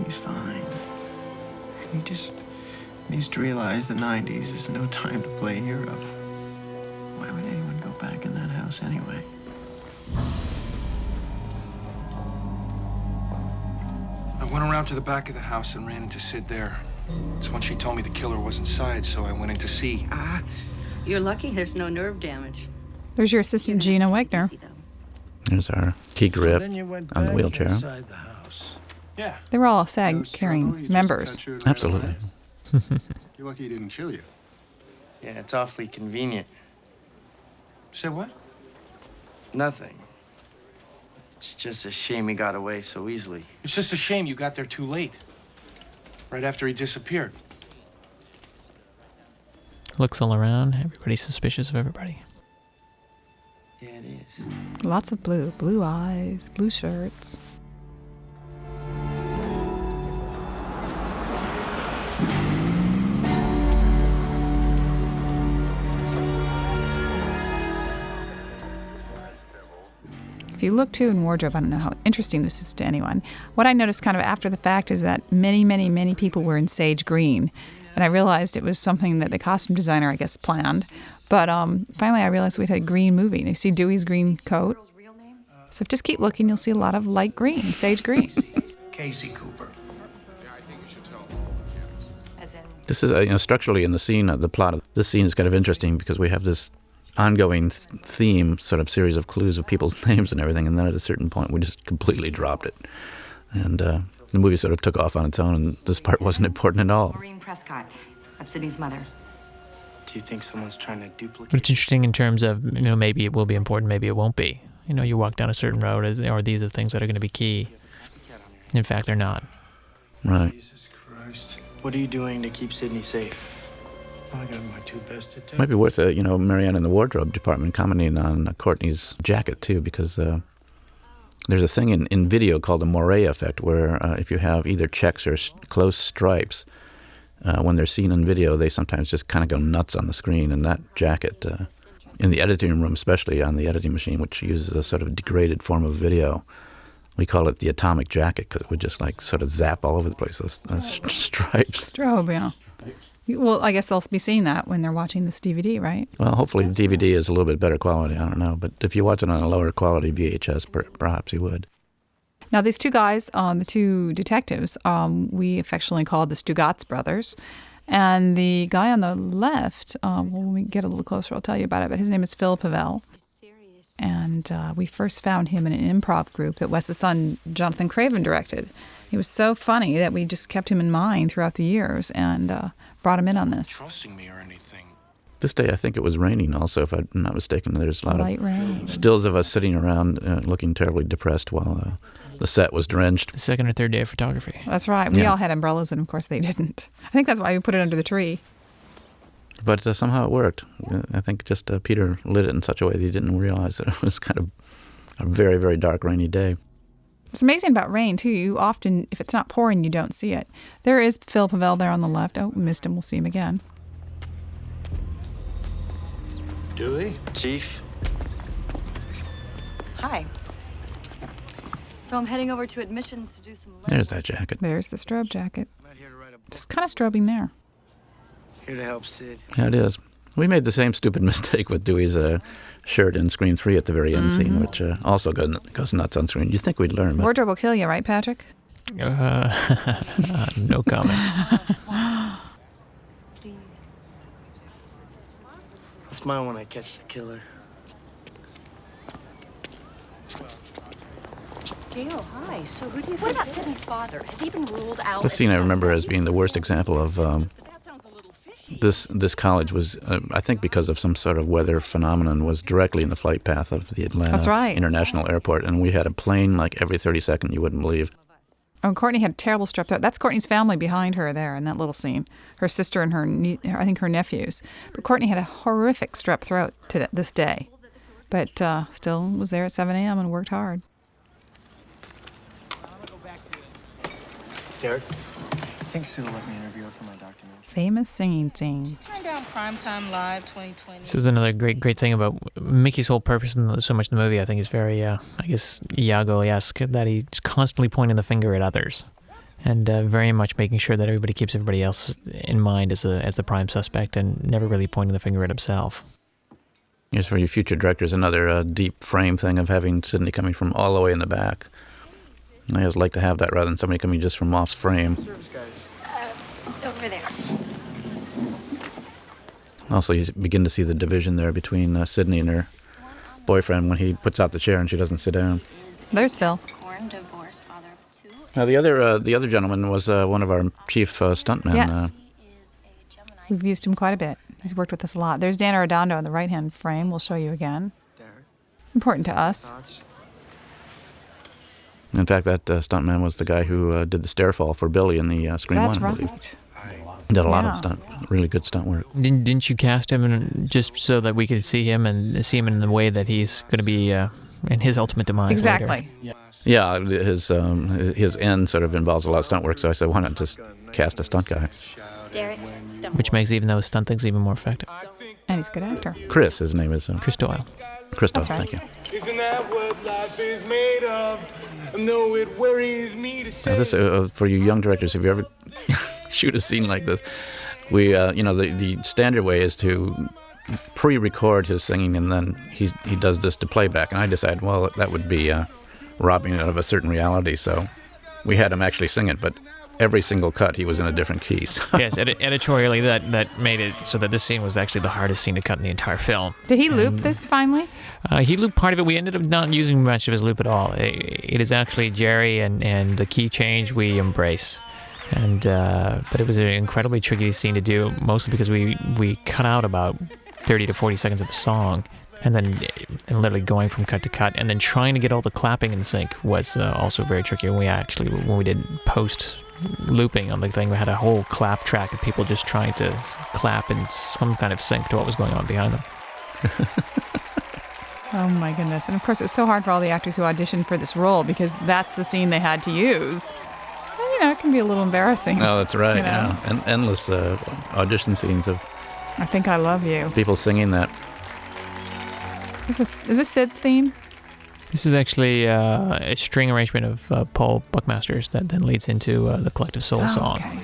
He's fine. He just needs to realize the 90s is no time to play hero. Why would anyone go back in that house anyway? I went around to the back of the house and ran into Sid there. It's when she told me the killer was inside, so I went in to see. You're lucky there's no nerve damage. There's your assistant, Gina Wegner. There's our key grip on the wheelchair. Yeah. They were all SAG-carrying members. Absolutely. You're lucky he didn't kill you. Yeah, it's awfully convenient. Say what? Nothing. It's just a shame he got away so easily. It's just a shame you got there too late. Right after he disappeared. Looks all around. Everybody's suspicious of everybody. Yeah, it is. Lots of blue eyes, blue shirts. If you look, too, in wardrobe, I don't know how interesting this is to anyone. What I noticed kind of after the fact is that many people were in sage green. And I realized it was something that the costume designer, I guess, planned. But finally I realized we had a green movie. And you see Dewey's green coat. So just keep looking, you'll see a lot of light green, sage green. Casey Cooper. This is, structurally in the scene, the plot of this scene is kind of interesting because we have this ongoing theme, sort of series of clues of people's names and everything, and then at a certain point we just completely dropped it. And the movie sort of took off on its own, and this part wasn't important at all. Maureen Prescott. That's Sidney's mother. Do you think someone's trying to duplicate? But it's interesting in terms of, maybe it will be important, maybe it won't be. You walk down a certain road, or these are things that are going to be key. In fact, they're not. Right. Jesus Christ. What are you doing to keep Sidney safe? I got my two best detectives. Might be worth, Marianne in the wardrobe department commenting on Courtney's jacket, too, because there's a thing in video called the Moret effect, where if you have either checks or close stripes, when they're seen in video, they sometimes just kind of go nuts on the screen. And that jacket, in the editing room, especially on the editing machine, which uses a sort of degraded form of video, we call it the atomic jacket because it would just sort of zap all over the place, those stripes. Strobe, yeah. Well, I guess they'll be seeing that when they're watching this DVD, right? Well, hopefully the DVD is a little bit better quality. I don't know. But if you watch it on a lower quality VHS, perhaps you would. Now, these two guys, the two detectives, we affectionately called the Stugatz brothers. And the guy on the left, when we get a little closer, I'll tell you about it, but his name is Phil Pavel. And we first found him in an improv group that Wes's son, Jonathan Craven, directed. He was so funny that we just kept him in mind throughout the years and brought him in on this. Trusting me or anything. This day, I think it was raining also, if I'm not mistaken. There's a lot Light of rain. stills of us sitting around looking terribly depressed while the set was drenched. The second or third day of photography. That's right. We Yeah. all had umbrellas, and of course they didn't. I think that's why we put it under the tree. But somehow it worked. I think just Peter lit it in such a way that he didn't realize that it was kind of a very, very dark, rainy day. It's amazing about rain, too. You often, if it's not pouring, you don't see it. There is Phil Pavel there on the left. Oh, missed him. We'll see him again. Dewey? Chief? Hi. So I'm heading over to admissions to do some... There's that jacket. There's the strobe jacket. Just kind of strobing there. Here to help Sid. Yeah, it is. We made the same stupid mistake with Dewey's shirt in Screen 3 at the very end scene, which also goes nuts on screen. You'd think we'd learn. But Wardrobe will kill you, right, Patrick? No comment. I smile when I catch the killer. Gail, hi. So who do you What think about Sydney's father? Has he been ruled out? this scene I remember as being the worst example of this college was, I think because of some sort of weather phenomenon, was directly in the flight path of the Atlanta That's right. International Airport. And we had a plane like every 30 seconds, you wouldn't believe. Oh, Courtney had terrible strep throat. That's Courtney's family behind her there in that little scene. Her sister and I think her nephews. But Courtney had a horrific strep throat this day. But still was there at 7 a.m. and worked hard. Derek, I think Sid will let me interview her for my documentary. Famous singing scene. Turn down Primetime Live 2020. This is another great thing about Mickey's whole purpose in so much in the movie. I think is very, I guess, Iago-esque, that he's constantly pointing the finger at others, and very much making sure that everybody keeps everybody else in mind as the prime suspect, and never really pointing the finger at himself. Yes, for your future directors, another deep frame thing of having Sidney coming from all the way in the back. I always like to have that rather than somebody coming just from off frame. Over there. Also, you begin to see the division there between Sidney and her boyfriend when he puts out the chair and she doesn't sit down. There's Phil. Now, the other gentleman was one of our chief stuntmen. Yes. We've used him quite a bit. He's worked with us a lot. There's Dan Arredondo in the right-hand frame. We'll show you again. Important to us. In fact, that stuntman was the guy who did the stairfall for Billy in the Scream 1, I believe. Right. Did a lot of really good stunt work. Didn't you cast him just so that we could see him and see him in the way that he's going to be in his ultimate demise? Exactly. Later? Yeah, his end sort of involves a lot of stunt work, so I said, why not just cast a stunt guy? Derek, Which makes even those stunt things even more effective. And he's a good actor. Chris, his name is. Chris Doyle. Chris Doyle, That's right. thank you. Isn't that what life is made of? No, it worries me to say. Now this, for you young directors, if you ever shoot a scene like this, we, the standard way is to pre-record his singing, and then he does this to playback. And I decided, well, that would be robbing it of a certain reality, so we had him actually sing it, but every single cut he was in a different key. So. Yes, editorially that made it so that this scene was actually the hardest scene to cut in the entire film. Did he loop this finally? He looped part of it. We ended up not using much of his loop at all. It is actually Jerry and the key change we embrace. And but it was an incredibly tricky scene to do, mostly because we cut out about 30 to 40 seconds of the song, and then literally going from cut to cut, and then trying to get all the clapping in sync was also very tricky. When we did post looping on the thing, we had a whole clap track of people just trying to clap in some kind of sync to what was going on behind them. Oh my goodness. And of course it was so hard for all the actors who auditioned for this role, because that's the scene they had to use. And, it can be a little embarrassing. No, that's right, yeah. And endless audition scenes of I Think I Love You. people singing that. Is this Sid's theme? This is actually a string arrangement of Paul Buckmaster's that then leads into the Collective Soul song. Okay.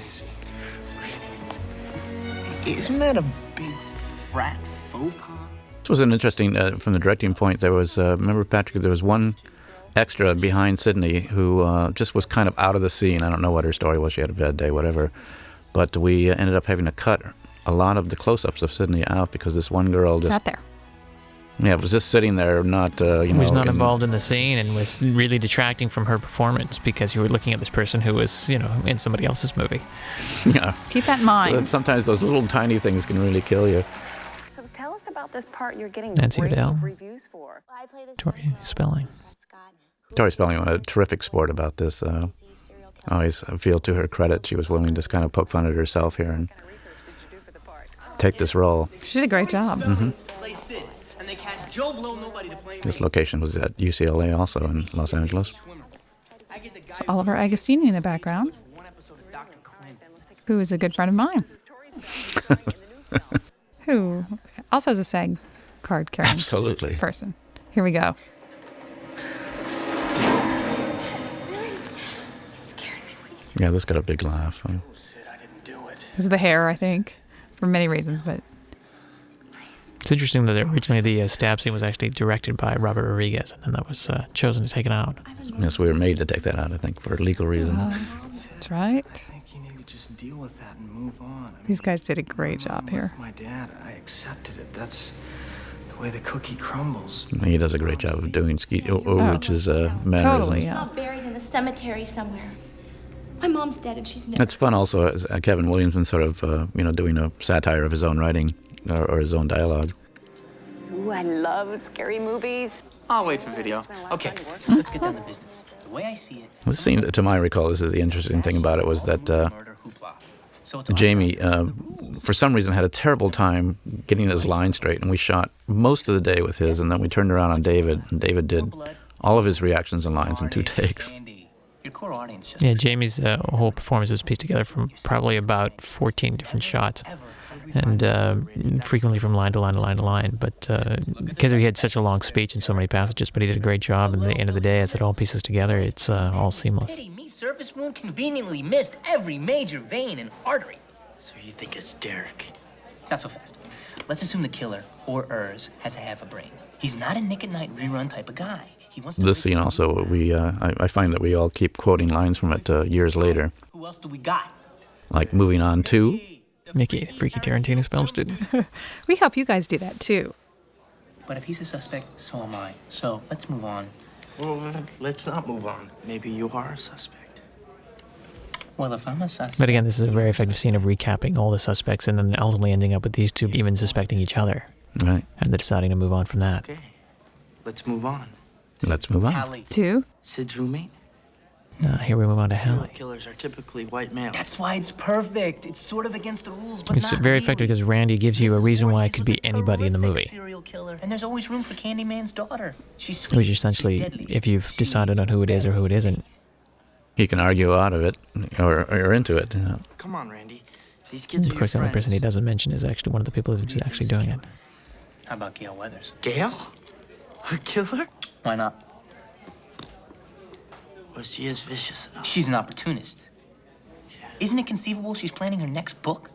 Isn't that a big frat faux pas? This was an interesting, from the directing point, there was, remember Patrick, there was one extra behind Sidney who just was kind of out of the scene. I don't know what her story was, she had a bad day, whatever. But we ended up having to cut a lot of the close-ups of Sidney out because this one girl just... Sat there. Yeah, it was just sitting there, not, was not involved in the scene and was really detracting from her performance because you were looking at this person who was, in somebody else's movie. Yeah. Keep that in mind. So that sometimes those little tiny things can really kill you. about this part you're getting Nancy rave O'Dell. reviews for? Tori Spelling. Tori Spelling was a terrific sport about this. I always feel to her credit, she was willing to kind of poke fun at herself here and take this role. She did a great job. Mm-hmm. Play Sid, and they catch Joe Blow nobody to play. This location was at UCLA also in Los Angeles. It's Oliver Agostini in the background, who is a good friend of mine, who also is a SAG card carrying Absolutely. person. Here we go. Yeah, this got a big laugh. Because of the hair, I think, for many reasons, but It's interesting that originally the stab scene was actually directed by Robert Rodriguez, and then that was chosen to take it out. Yes, we were made to take that out, I think, for legal reasons. That's right. I think you need to just deal with that and move on. These guys did a great job here. My dad, I accepted it. That's the way the cookie crumbles. He does a great job of doing Skeet Ulrich's mannerisms. Totally, yeah. Buried in a cemetery somewhere. My mom's dead and she's never. It's fun also, as Kevin Williamson sort of, doing a satire of his own writing or his own dialogue. Ooh, I love scary movies. I'll wait for video. Okay, let's get down to business. The way I see it, The scene, to my recall, this is the interesting thing about it, was that Jamie, for some reason, had a terrible time getting his line straight, and we shot most of the day with his, and then we turned around on David, and David did all of his reactions and lines in 2 takes. your core audience just Yeah, Jamie's whole performance is pieced together from probably about 14 different shots, and frequently from line to line to line to line. But because he had such a long speech and so many passages, but he did a great job. And at the end of the day, as it all pieces together, it's all seamless. Pity me, surface wound conveniently missed every major vein and artery. So you think it's Derek? Not so fast. Let's assume the killer, or Urs, has a half a brain. He's not a Nick at Night rerun type of guy. He wants to This scene also, I find that we all keep quoting lines from it years later, Who else do we got? like moving on to. Mickey, freaky Tarantino's film student. We hope you guys do that too. But if he's a suspect, so am I. So let's move on. Well, let's not move on. Maybe you are a suspect. Well, if I'm a suspect... But again, this is a very effective scene of recapping all the suspects and then ultimately ending up with these two even suspecting each other. Right. And then deciding to move on from that. Okay, let's move on. Let's move on. To? Sid's roommate? Here we move on to Serial Hallie. killers are typically white males. That's why it's perfect. It's sort of against the rules, but It's not very really. effective because Randy gives you a reason why it could be anybody in the movie. Serial killer, and there's always room for Candyman's daughter. She's sweet. Which essentially, if you've decided on who it is or who it isn't, He can argue out of it or into it. Yeah. Come on, Randy. These kids are of course, the your only person he friends. doesn't mention is actually one of the people who's actually doing it. How about Gail Weathers? Gail? A killer? Why not? Well, she is vicious enough. She's an opportunist. Isn't it conceivable she's planning her next book?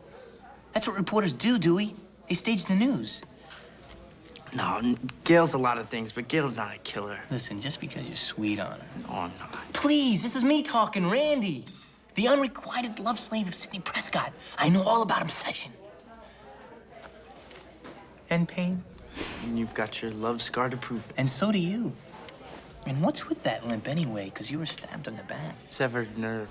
That's what reporters do, Dewey. They stage the news. No, Gail's a lot of things, but Gail's not a killer. Listen, just because you're sweet on her. No, I'm not. Please, this is me talking, Randy. The unrequited love slave of Sidney Prescott. I know all about obsession. And pain. And you've got your love scar to prove it. And so do you. And what's with that limp anyway? Because you were stabbed on the back. Severed nerve.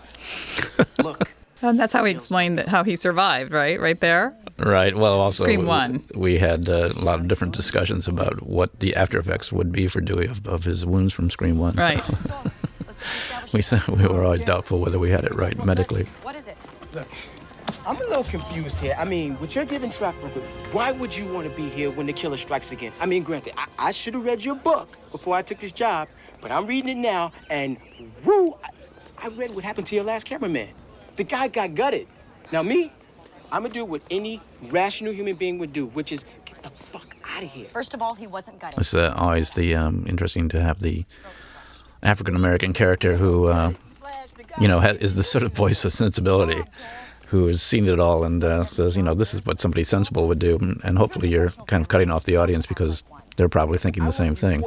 Look. And that's how he explained how he survived, right? Right there. Right. Well, also, Scream 1. we had a lot of different discussions about what the after effects would be for Dewey of his wounds from Scream 1. Right. So we were always doubtful whether we had it right medically. What is it? Look, I'm a little confused here. I mean, with your given track record, why would you want to be here when the killer strikes again? I mean, granted, I should have read your book before I took this job, but I'm reading it now, and woo, I read what happened to your last cameraman. The guy got gutted. Now me, I'm gonna do what any rational human being would do, which is get the fuck out of here. First of all, he wasn't gutted. It's always the interesting to have the African American character who, is the sort of voice of sensibility, who has seen it all and says, this is what somebody sensible would do, and hopefully you're kind of cutting off the audience because they're probably thinking the same thing.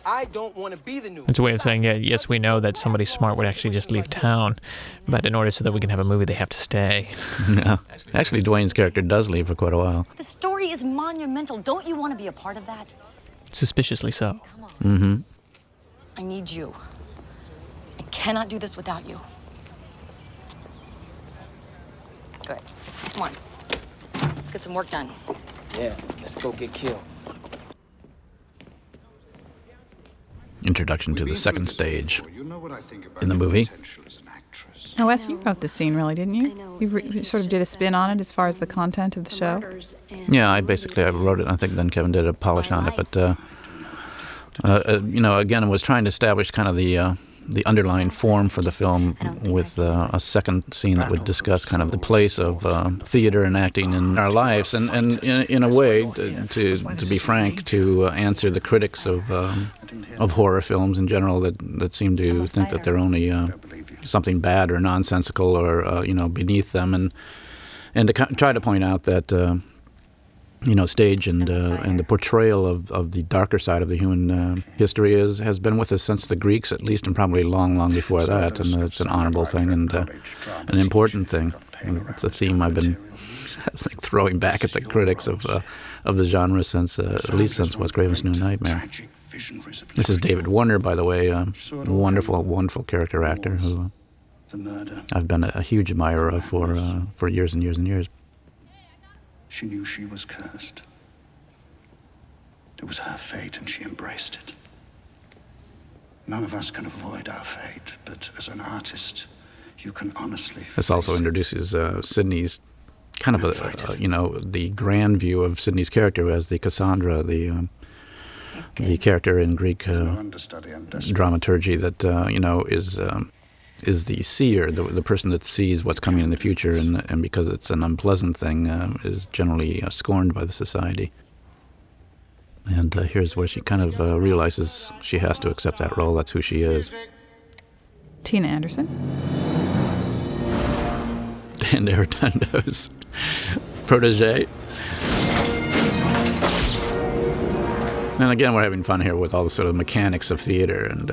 I don't want to be the news. It's a way of saying, yes, we know that somebody smart would actually just leave town, but in order so that we can have a movie, they have to stay. No. Actually, Dwayne's character does leave for quite a while. The story is monumental. Don't you want to be a part of that? Suspiciously so. Mm-hmm. I need you. I cannot do this without you. Good. Come on. Let's get some work done. Yeah, let's go get killed. introduction to the second stage in the movie. Now, Wes, you wrote this scene, really, didn't you? You sort of did a spin on it as far as the content of the show. Yeah, I wrote it. I think then Kevin did a polish on it. But again, I was trying to establish kind of the underlying form for the film with a second scene that would discuss kind of the place of theater and acting in our lives, and in a way, to be frank, to answer the critics of horror films in general that seem to think that they're only something bad or nonsensical or beneath them, and to try to point out that stage and the portrayal of the darker side of the human history has been with us since the Greeks, at least, and probably long before that, and it's an honorable thing and an important thing. And it's a theme I've been I think throwing back at the critics of the genre since at least since Wes Craven's New Nightmare. This is David Warner, by the way, a wonderful character actor who I've been a huge admirer of for years and years and years. She knew she was cursed. It was her fate, and she embraced it. None of us can avoid our fate, but as an artist, you can honestly... This also introduces Sidney's kind of the grand view of Sidney's character as the Cassandra, the character in Greek dramaturgy that is the seer, the person that sees what's coming in the future, and because it's an unpleasant thing, is generally scorned by the society. And here's where she kind of realizes she has to accept that role. That's who she is. Tina Anderson. Dan Arredondo protege. And again, we're having fun here with all the sort of mechanics of theater and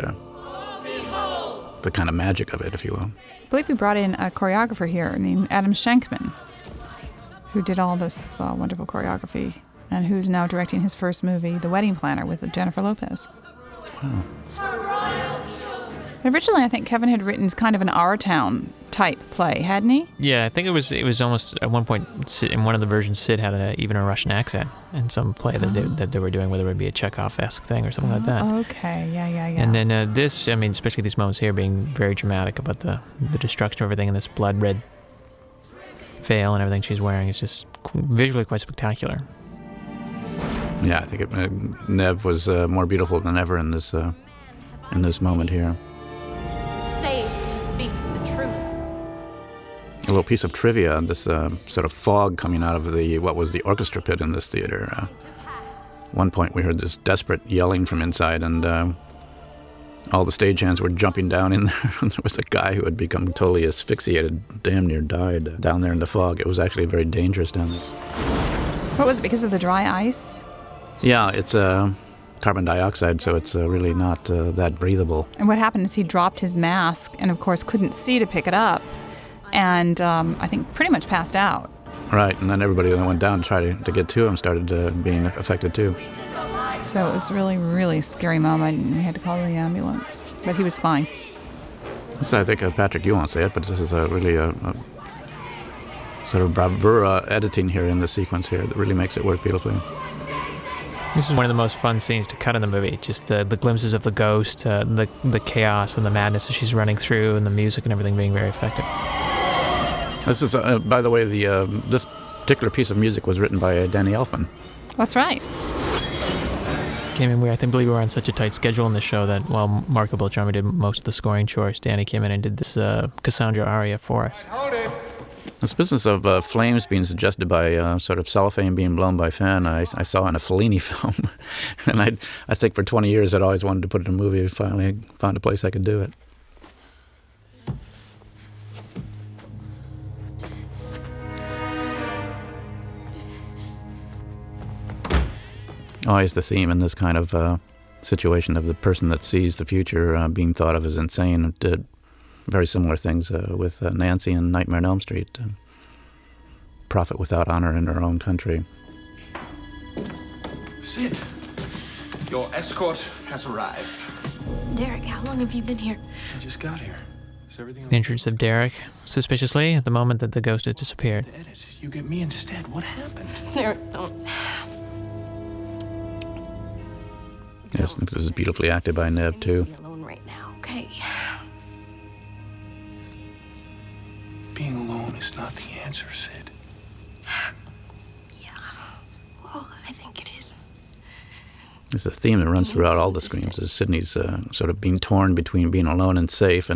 the kind of magic of it, if you will. I believe we brought in a choreographer here named Adam Schenkman, who did all this wonderful choreography and who's now directing his first movie, The Wedding Planner, with Jennifer Lopez. Wow. Originally, I think Kevin had written kind of an Our Town type play, hadn't he? Yeah, I think it was almost at one point in one of the versions. Sid had even a Russian accent in some play that they were doing, whether it would be a Chekhov-esque thing or something like that. Okay, yeah. And then this, I mean, especially these moments here being very dramatic about the destruction of everything and this blood red veil and everything she's wearing is just visually quite spectacular. Yeah, I think Nev was more beautiful than ever in this moment here. Safe to speak the truth. A little piece of trivia: this sort of fog coming out of what was the orchestra pit in this theater. One point we heard this desperate yelling from inside, and all the stagehands were jumping down in there. And there was a guy who had become totally asphyxiated, damn near died down there in the fog. It was actually very dangerous down there. What was it, because of the dry ice? Yeah, it's carbon dioxide, so it's really not that breathable. And what happened is he dropped his mask and, of course, couldn't see to pick it up. And I think pretty much passed out. Right, and then everybody that went down to try to get to him started being affected too. So it was really, really scary moment, and we had to call the ambulance. But he was fine. So I think, Patrick, you won't say it, but this is really a sort of bravura editing here in the sequence here that really makes it work beautifully. This is one of the most fun scenes to cut in the movie. Just the glimpses of the ghost, the chaos and the madness that she's running through, and the music and everything being very effective. This is, by the way, this particular piece of music was written by Danny Elfman. That's right. Came in, I believe we were on such a tight schedule in the show that while Marco Beltrami did most of the scoring chores, Danny came in and did this Cassandra aria for us. This business of flames being suggested by sort of cellophane being blown by fan, I saw in a Fellini film. And I think for 20 years I'd always wanted to put it in a movie. I finally found a place I could do it. Always the theme in this kind of situation of the person that sees the future being thought of as insane. Did very similar things with Nancy in Nightmare on Elm Street. Profit without honor in her own country. Sid, your escort has arrived. Derek, how long have you been here? I just got here. Is everything The entrance of Derek, suspiciously, at the moment that the ghost had disappeared. edit? You get me instead. What happened? Derek, don't. Yes, I think this is beautifully acted by Nev, too. Be alone right now, okay? Being alone is not the answer, Sid. Well, I think it is. It's a theme that runs throughout all the Screams, is Sidney's sort of being torn between being alone and safe,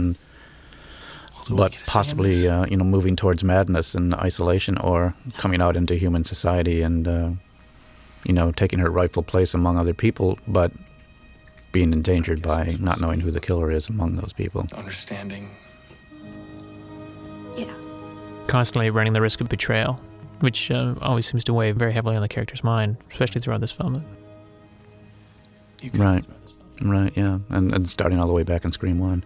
but possibly moving towards madness and isolation, or coming out into human society and taking her rightful place among other people, but being endangered by not knowing who the killer is among those people. Understanding. Yeah. Constantly running the risk of betrayal, which always seems to weigh very heavily on the character's mind, especially throughout this film. Right, yeah, and starting all the way back in Scream 1.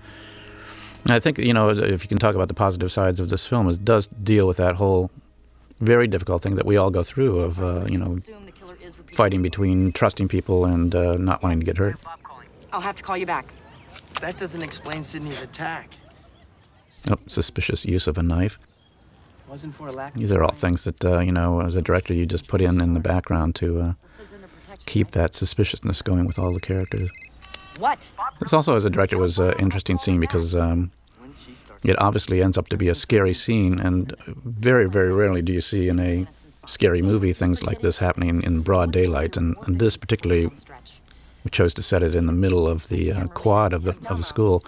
And I think, if you can talk about the positive sides of this film, it does deal with that whole very difficult thing that we all go through of, fighting between trusting people and not wanting to get hurt. I'll have to call you back. That doesn't explain Sidney's attack. Oh, suspicious use of a knife. Wasn't for a lack of These are all things that, as a director, you just put in the background to keep that suspiciousness going with all the characters. What? This also, as a director, was an interesting scene because it obviously ends up to be a scary scene, and very, very rarely do you see in a scary movie things like this happening in broad daylight. And this particularly, we chose to set it in the middle of the quad of the school,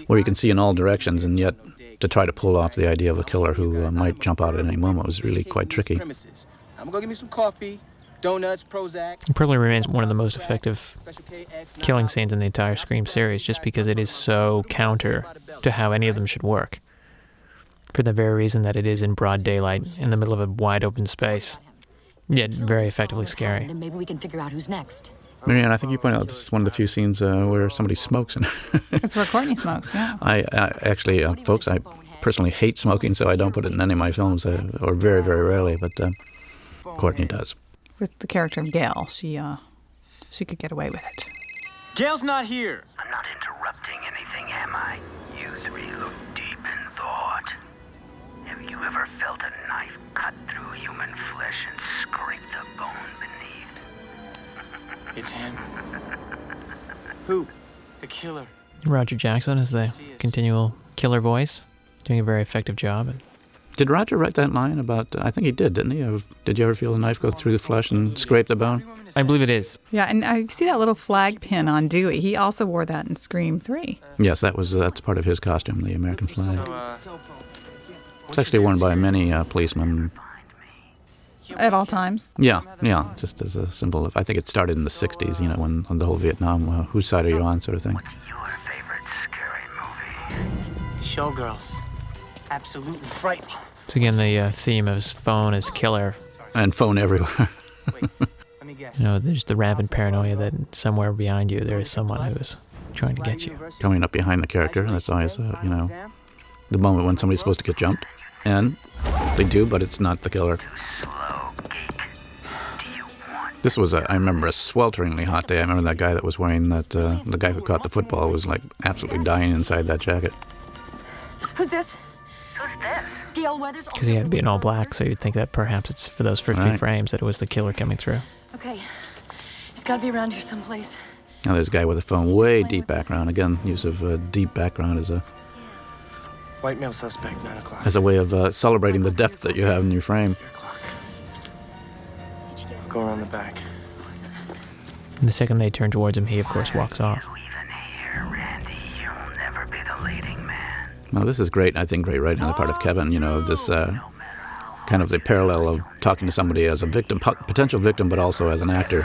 where you can see in all directions, and yet to try to pull off the idea of a killer who might jump out at any moment was really quite tricky. I'm gonna go get me some coffee, donuts, Prozac. It probably remains one of the most effective killing scenes in the entire Scream series, just because it is so counter to how any of them should work. For the very reason that it is in broad daylight, in the middle of a wide open space, yet very effectively scary. Then maybe we can figure out who's next. Marianne, I think you pointed out this is one of the few scenes where somebody smokes. That's where Courtney smokes, yeah. I actually, folks, I personally hate smoking, so I don't put it in any of my films, or very, very rarely, but Courtney does. With the character of Gail, she could get away with it. Gail's not here. I'm not interrupting anything, am I? You three look deep in thought. Have you ever felt a knife cut through human flesh and scrape the bone beneath? It's him. Who? The killer. Roger Jackson is the continual killer voice, doing a very effective job. Did Roger write that line about, I think he did, didn't he? Did you ever feel a knife go through the flesh and scrape the bone? I believe it is. Yeah, and I see that little flag pin on Dewey. He also wore that in Scream 3. Yes, that's part of his costume, the American flag. It's actually worn by many policemen. At all times? Yeah, just as a symbol of, I think it started in the 60s, when the whole Vietnam, whose side are you on sort of thing. Showgirls. Absolutely frightening. It's again the theme of his phone as killer. And phone everywhere. There's the rampant paranoia that somewhere behind you there is someone who is trying to get you. Coming up behind the character, that's always, the moment when somebody's supposed to get jumped. And they do, but it's not the killer. This was, I remember, a swelteringly hot day. I remember that guy that was wearing that, the guy who caught the football was like absolutely dying inside that jacket. Who's this? Gail Weathers. Because he had to be in all black, so you'd think that perhaps it's for those first few frames that it was the killer coming through. Okay. He's got to be around here someplace. Now there's a guy with a phone, way deep background. Again, use of deep background as a... White male suspect, 9 o'clock. As a way of celebrating the depth that you have in your frame. I'll go around the back. And the second they turn towards him, he, of course, walks off. Well, this is great. I think great writing on the part of Kevin, this kind of the parallel of talking to somebody as a victim, potential victim, but also as an actor.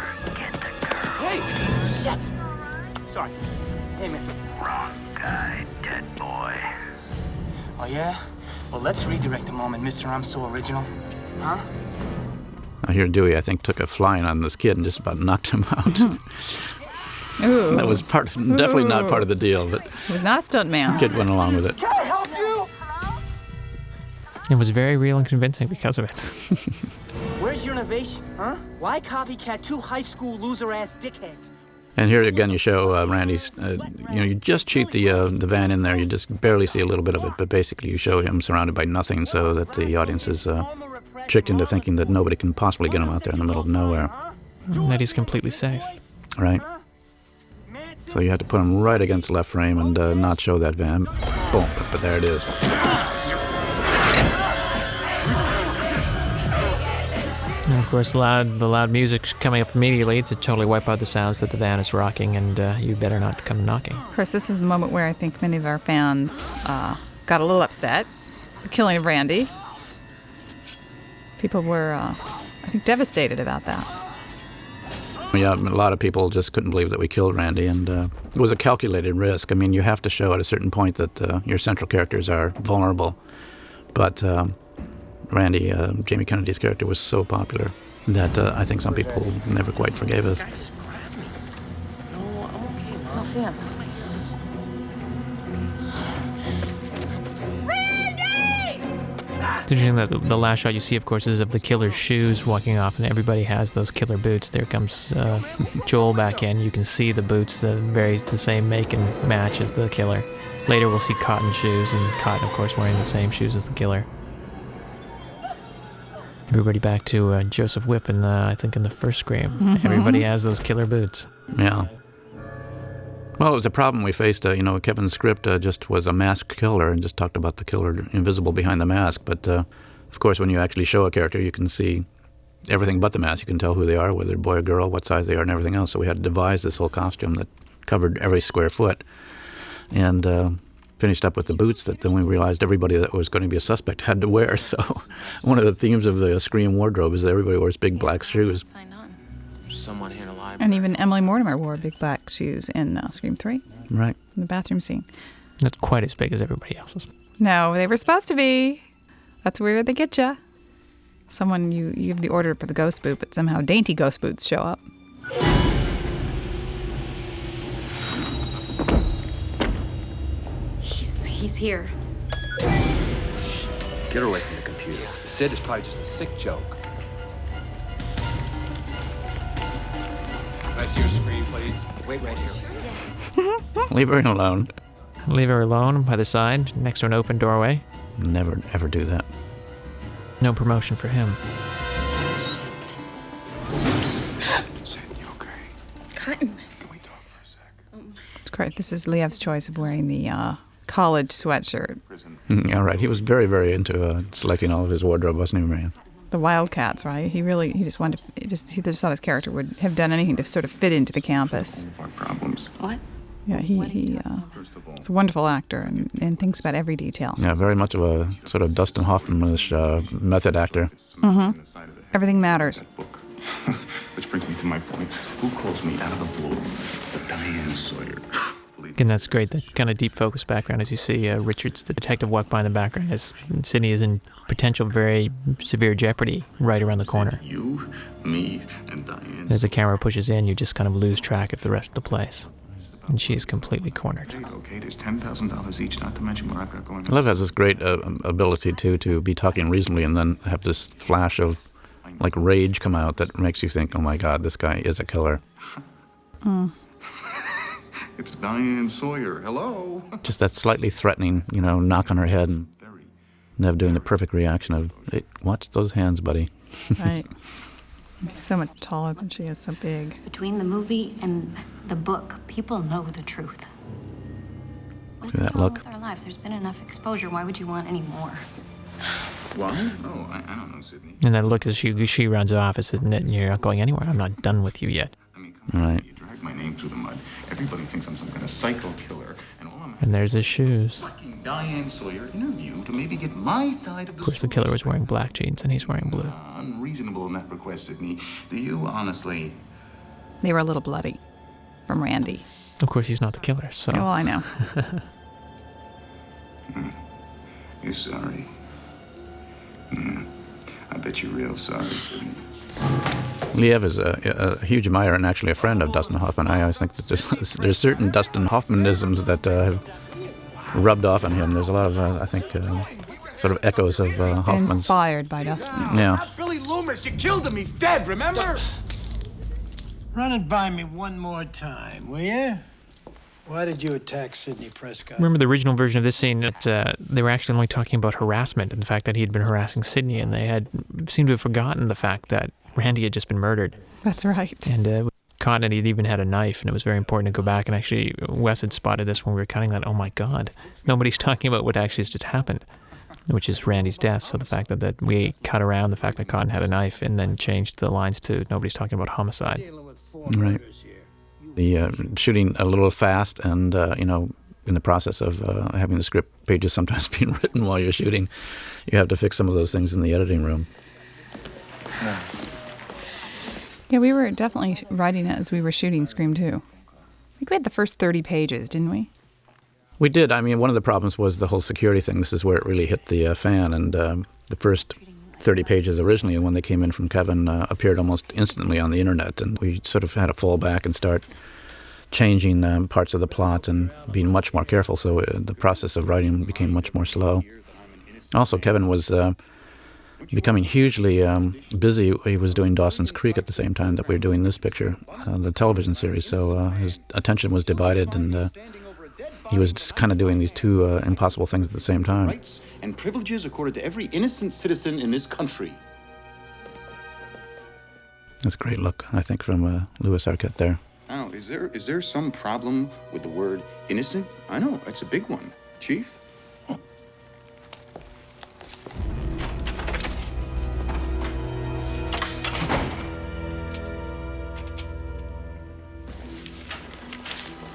Hey! Shit! Sorry. Hey, man. Wrong guy, dead boy. Oh, yeah? Well, let's redirect the moment, Mr. I'm So Original. Huh? Now here Dewey, I think, took a flying on this kid and just about knocked him out. Ooh. That was definitely not part of the deal, but he was not a stunt man. The kid went along with it. Can I help you? It was very real and convincing because of it. Where's your innovation, huh? Why copycat two high school loser-ass dickheads? And here again, you show Randy's. You just cheat the van in there. You just barely see a little bit of it, but basically you show him surrounded by nothing, so that the audience is tricked into thinking that nobody can possibly get him out there in the middle of nowhere. That he's completely safe. Right. So you had to put him right against left frame and not show that van. Boom, but there it is. And of course, the loud music's coming up immediately to totally wipe out the sounds that the van is rocking, and you better not come knocking. Of course, this is the moment where I think many of our fans got a little upset. The killing of Randy. People were, I think, devastated about that. Yeah, a lot of people just couldn't believe that we killed Randy, and it was a calculated risk. I mean, you have to show at a certain point that your central characters are vulnerable. But Randy, Jamie Kennedy's character, was so popular that I think some people never quite forgave us. I'll see him. It's interesting that the last shot you see, of course, is of the killer's shoes walking off, and everybody has those killer boots. There comes Joel back in. You can see the boots, the same make and match as the killer. Later, we'll see Cotton shoes, and Cotton, of course, wearing the same shoes as the killer. Everybody back to Joseph Whipp, and I think in the first Scream, Mm-hmm. everybody has those killer boots. Yeah. Well, it was a problem we faced. Kevin's script just was a masked killer and just talked about the killer invisible behind the mask. But, of course, when you actually show a character, you can see everything but the mask. You can tell who they are, whether they're boy or girl, what size they are, and everything else. So we had to devise this whole costume that covered every square foot. And finished up with the boots that then we realized everybody that was going to be a suspect had to wear. So one of the themes of the Scream wardrobe is that everybody wears big black shoes. Someone here in the library. And even Emily Mortimer wore big black shoes in Scream 3. Right. In the bathroom scene. Not quite as big as everybody else's. No, they were supposed to be. That's where they get you. Someone, you give the order for the ghost boot, but somehow dainty ghost boots show up. He's here. Get her away from the computers. Sid is probably just a sick joke. Can I see your screen, please? Wait right here. Leave her alone. Leave her alone by the side, next to an open doorway. Never, ever do that. No promotion for him. Sid, you okay? Cotton. It's great. This is Liev's choice of wearing the college sweatshirt. Yeah, right. He was very, very into selecting all of his wardrobe, wasn't he, Marianne? The Wildcats, right? He just wanted to, he just thought his character would have done anything to sort of fit into the campus. Problems. What? Yeah, he's a wonderful actor and thinks about every detail. Yeah, very much of a sort of Dustin Hoffman-ish method actor. Mm-hmm. Everything matters. Which brings me to my point. Who calls me out of the blue? But Diane Sawyer. Again, that's great, that kind of deep focus background as you see Richards, the detective, walk by in the background as Sidney is in potential very severe jeopardy right around the corner. You, me, and Diane. As the camera pushes in, you just kind of lose track of the rest of the place. And she is completely cornered. Okay, there's $10,000 each, not to mention what I've got going on. Lev has this great ability, too, to be talking reasonably and then have this flash of, like, rage come out that makes you think, oh, my God, this guy is a killer. It's Diane Sawyer. Hello. Just that slightly threatening, knock on her head and Nev doing the perfect reaction of, hey, watch those hands, buddy. Right. He's so much taller than she is, so big. Between the movie and the book, people know the truth. Let's that get on look. with our lives. There's been enough exposure. Why would you want any more? What? Oh, I don't know, Sidney. And that look as she runs off, isn't it? And you're not going anywhere. I'm not done with you yet. Right. You drag my name through the mud. Everybody thinks I'm some kind of psycho killer. And all I'm And there's his shoes. fucking Diane Sawyer interview to maybe get my side of the Of course, the killer was wearing black jeans and he's wearing blue. unreasonable in that request, Sidney. Do you honestly? They were a little bloody from Randy. Of course, he's not the killer, so. Yeah, well, I know. You're sorry. Yeah. I bet you're real sorry, Sidney. Liev is a huge admirer and actually a friend of Dustin Hoffman. I always think that there's certain Dustin Hoffmanisms that have rubbed off on him. There's a lot of, I think, sort of echoes of Hoffman's. Inspired by Dustin. Yeah. Not Billy Loomis. You killed him. He's dead, remember? Run it by me one more time, will you? Why did you attack Sidney Prescott? Remember the original version of this scene that they were actually only talking about harassment and the fact that he had been harassing Sidney, and they had seemed to have forgotten the fact that Randy had just been murdered. That's right. And caught it. He'd even had a knife, and it was very important to go back. And actually, Wes had spotted this when we were cutting that. Oh my God, nobody's talking about what actually has just happened, which is Randy's death. So the fact that we cut around the fact that Cotton had a knife and then changed the lines to nobody's talking about homicide. Right. The shooting a little fast, and in the process of having the script pages sometimes being written while you're shooting, you have to fix some of those things in the editing room. Yeah, we were definitely writing it as we were shooting Scream 2. I think we had the first 30 pages, didn't we? We did. I mean, one of the problems was the whole security thing. This is where it really hit the fan, and the first 30 pages originally, when they came in from Kevin, appeared almost instantly on the internet, and we sort of had to fall back and start changing parts of the plot and being much more careful, so the process of writing became much more slow. Also, Kevin was becoming hugely busy. He was doing Dawson's Creek at the same time that we were doing this picture, the television series, so his attention was divided, and he was just kind of doing these two impossible things at the same time. Rights and privileges accorded to every innocent citizen in this country. That's a great look, I think, from Louis Arquette there. Now, is there some problem with the word innocent? I know, it's a big one. Chief?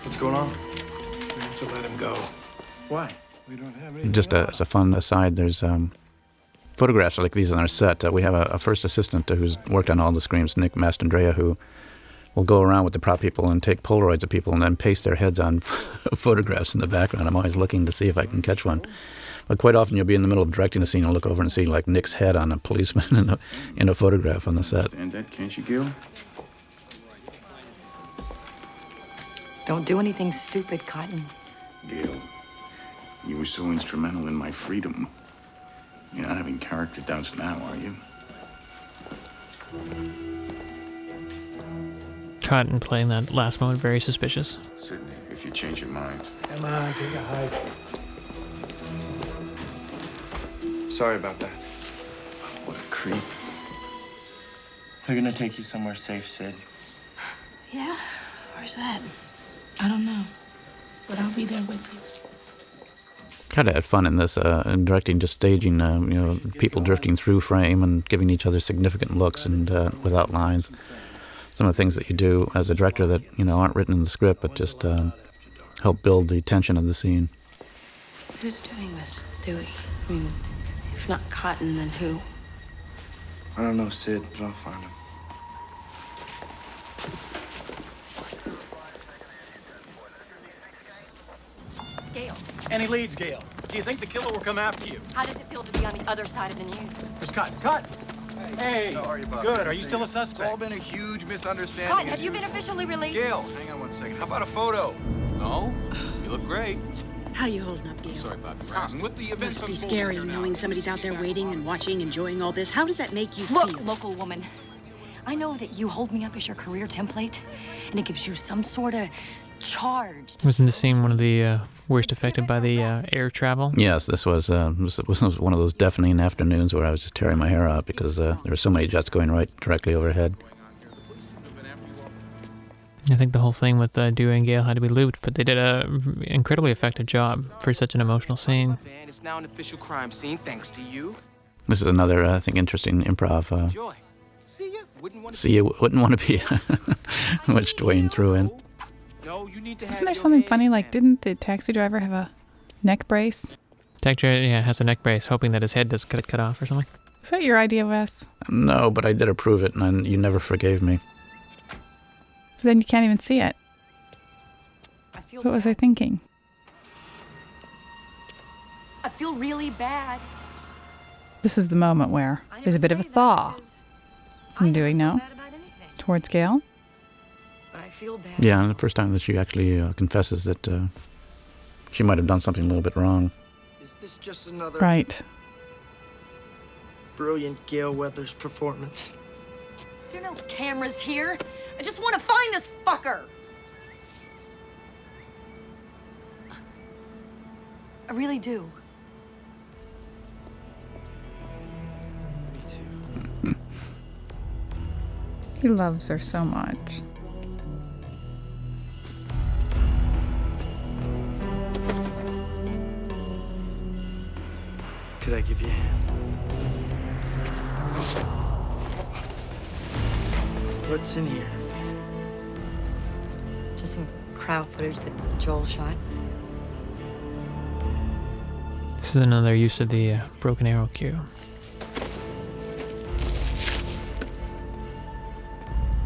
What's going on? We have to let him go. Why? We don't have any. Just as a fun aside, there's photographs like these on our set. We have a first assistant who's worked on all the Screams, Nick Mastandrea, who will go around with the prop people and take Polaroids of people and then paste their heads on photographs in the background. I'm always looking to see if I can catch one. But quite often you'll be in the middle of directing a scene and look over and see like Nick's head on a policeman in a photograph on the set. And that, can't you, Gil? Don't do anything stupid, Cotton. Gil, you were so instrumental in my freedom. You're not having character doubts now, are you? Cotton playing that last moment very suspicious. Sidney, if you change your mind. Come on, take a hike. Sorry about that. What a creep. They're gonna take you somewhere safe, Sid. Yeah? Where's that? I don't know. But I'll be there with you. Kind of had fun in this, in directing, just staging, people drifting through frame and giving each other significant looks and without lines. Some of the things that you do as a director that, aren't written in the script, but just help build the tension of the scene. Who's doing this, Dewey? I mean, if not Cotton, then who? I don't know, Sid, but I'll find him. Gale, Any leads, Gale? Do you think the killer will come after you? how does it feel to be on the other side of the news? Where's Cotton? Cotton! Hey, How are you, Bob? good. Good Are to you see still you. a suspect? It's all been a huge misunderstanding. Cotton, as have you been usual. officially released? Gail, hang on one second. How about a photo? No? You look great. How you holding up, Gail? Sorry, Bob. Cotton, with the events Must be unfolding scary here now, knowing somebody's out there waiting and watching, enjoying all this. How does that make you Look, feel? local woman, I know that you hold me up as your career template, and it gives you some sort of charge. Wasn't this scene one of the worst affected by the air travel? Yes, this was one of those deafening afternoons where I was just tearing my hair out because there were so many jets going right directly overhead. I think the whole thing with Dewey and Gale had to be looped, but they did an incredibly effective job for such an emotional scene. It's now an official crime scene, thanks to you. This is another, I think, interesting improv. Joy. See ya. Wouldn't want to See, you wouldn't want to be which Dwayne threw in. Isn't there something funny? Like, didn't the taxi driver have a neck brace? Tech has a neck brace, hoping that his head doesn't get cut off or something. Is that your idea, Wes? No, but I did approve it, and you never forgave me. But then you can't even see it. What was I thinking? I feel really bad. This is the moment where there's a bit of a thaw from Dewey, no? Towards Gale? But I feel bad. Yeah, and the first time that she actually confesses that she might have done something a little bit wrong. Is this just another Right. brilliant Gale Weathers performance? There are no cameras here. I just want to find this fucker. I really do. He loves her so much. Could I give you a hand? What's in here? Just some crowd footage that Joel shot. This is another use of the broken arrow cue.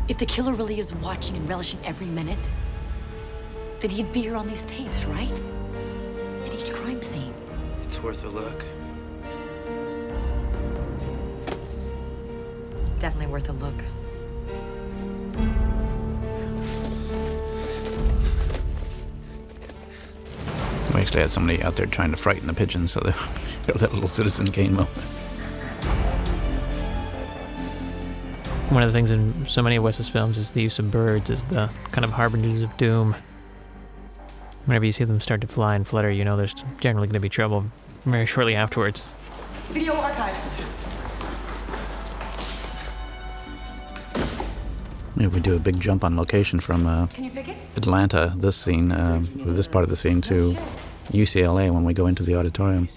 If the killer really is watching and relishing every minute, then he'd be here on these tapes, right? At each crime scene. It's worth a look. It's definitely worth a look. We actually had somebody out there trying to frighten the pigeons, so that that little Citizen Kane moment. One of the things in so many of Wes's films is the use of birds as the kind of harbingers of doom. Whenever you see them start to fly and flutter, you know there's generally going to be trouble very shortly afterwards. Video archive. Yeah, we do a big jump on location from Atlanta, this scene, this part of the scene, to UCLA when we go into the auditorium.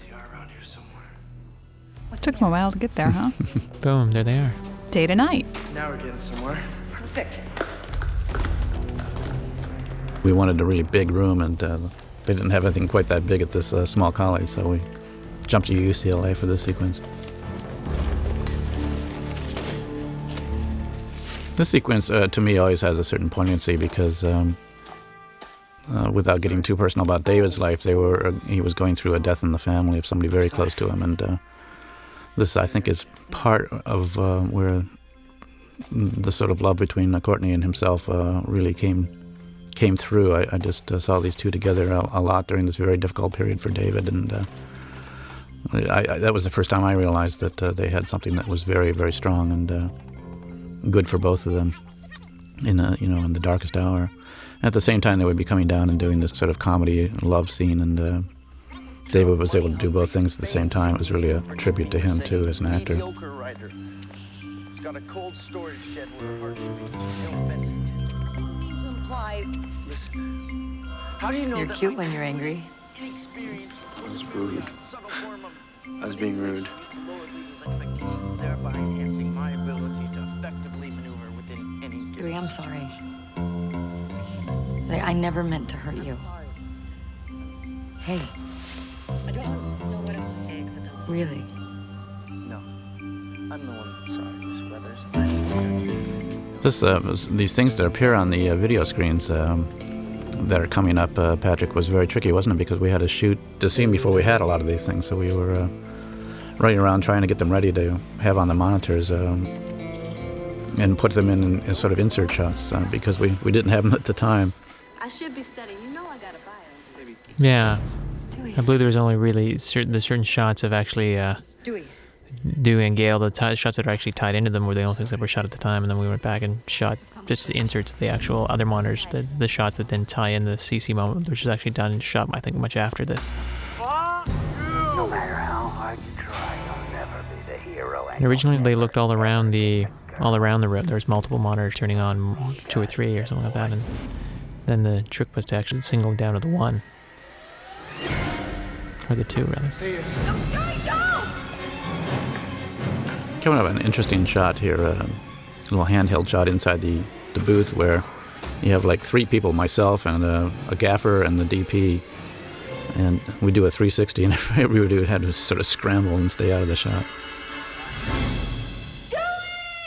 Took them a while to get there, huh? Boom, there they are. Day to night. Now we're getting somewhere. Perfect. We wanted a really big room, and they didn't have anything quite that big at this small college, so we jumped to UCLA for this sequence. This sequence, to me, always has a certain poignancy because, without getting too personal about David's life, he was going through a death in the family of somebody very close to him, and this, I think, is part of where the sort of love between Courtney and himself really came through. I just saw these two together a lot during this very difficult period for David, and that was the first time I realized that they had something that was very, very strong and good for both of them in the darkest hour. At the same time, they would be coming down and doing this sort of comedy love scene, and David was able to do both things at the same time. It was really a tribute to him too as an actor. Mediocre writer. It's got a cold storage shed where heart should be. No offense. To imply. Listen. How do you know You're that cute when you're angry. I was rude. I was being rude. Thereby enhancing my ability to effectively maneuver within any. Dewey, I'm sorry. I never meant to hurt you. Hey. I don't know what else to say except I'm sorry. Really? No. I'm the one sorry, Miss Weathers. These things that appear on the video screens that are coming up, Patrick, was very tricky, wasn't it? Because we had to shoot the scene before we had a lot of these things, so we were running around trying to get them ready to have on the monitors and put them in sort of insert shots because we didn't have them at the time. I should be studying. You know I got a bio. Yeah. I believe there was only really certain shots of actually Dewey and Gale, the shots that are actually tied into them were the only things that were shot at the time, and then we went back and shot just the inserts of the actual other monitors, the shots that then tie in the CC moment, which is actually done and shot, I think, much after this. No matter how hard you try, you'll never be the hero. And originally, they looked all around the room. There was multiple monitors turning on, 2 or 3 or something like that, and then the trick was to actually single down to the 1. Or the 2, rather. Coming up, an interesting shot here, a little handheld shot inside the booth where you have like 3 people, myself and a gaffer and the DP, and we do a 360, and everybody had to sort of scramble and stay out of the shot.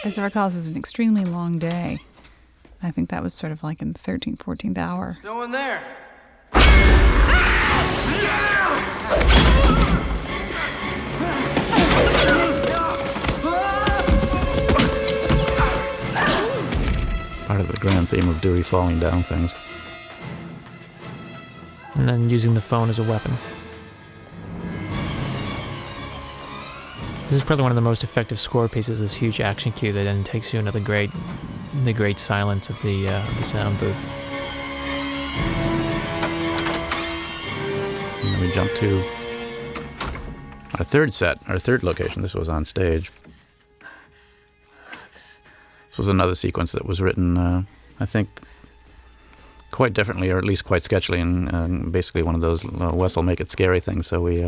As I recall, this was an extremely long day. I think that was sort of like in the 13th, 14th hour. No one there. Part of the grand theme of Dewey falling down things. And then using the phone as a weapon. This is probably one of the most effective score pieces, this huge action cue that then takes you into the great silence of the sound booth. And then we jump to our third location. This was on stage. This was another sequence that was written, I think, quite differently, or at least quite sketchily, and basically one of those Wes will make it scary things. So we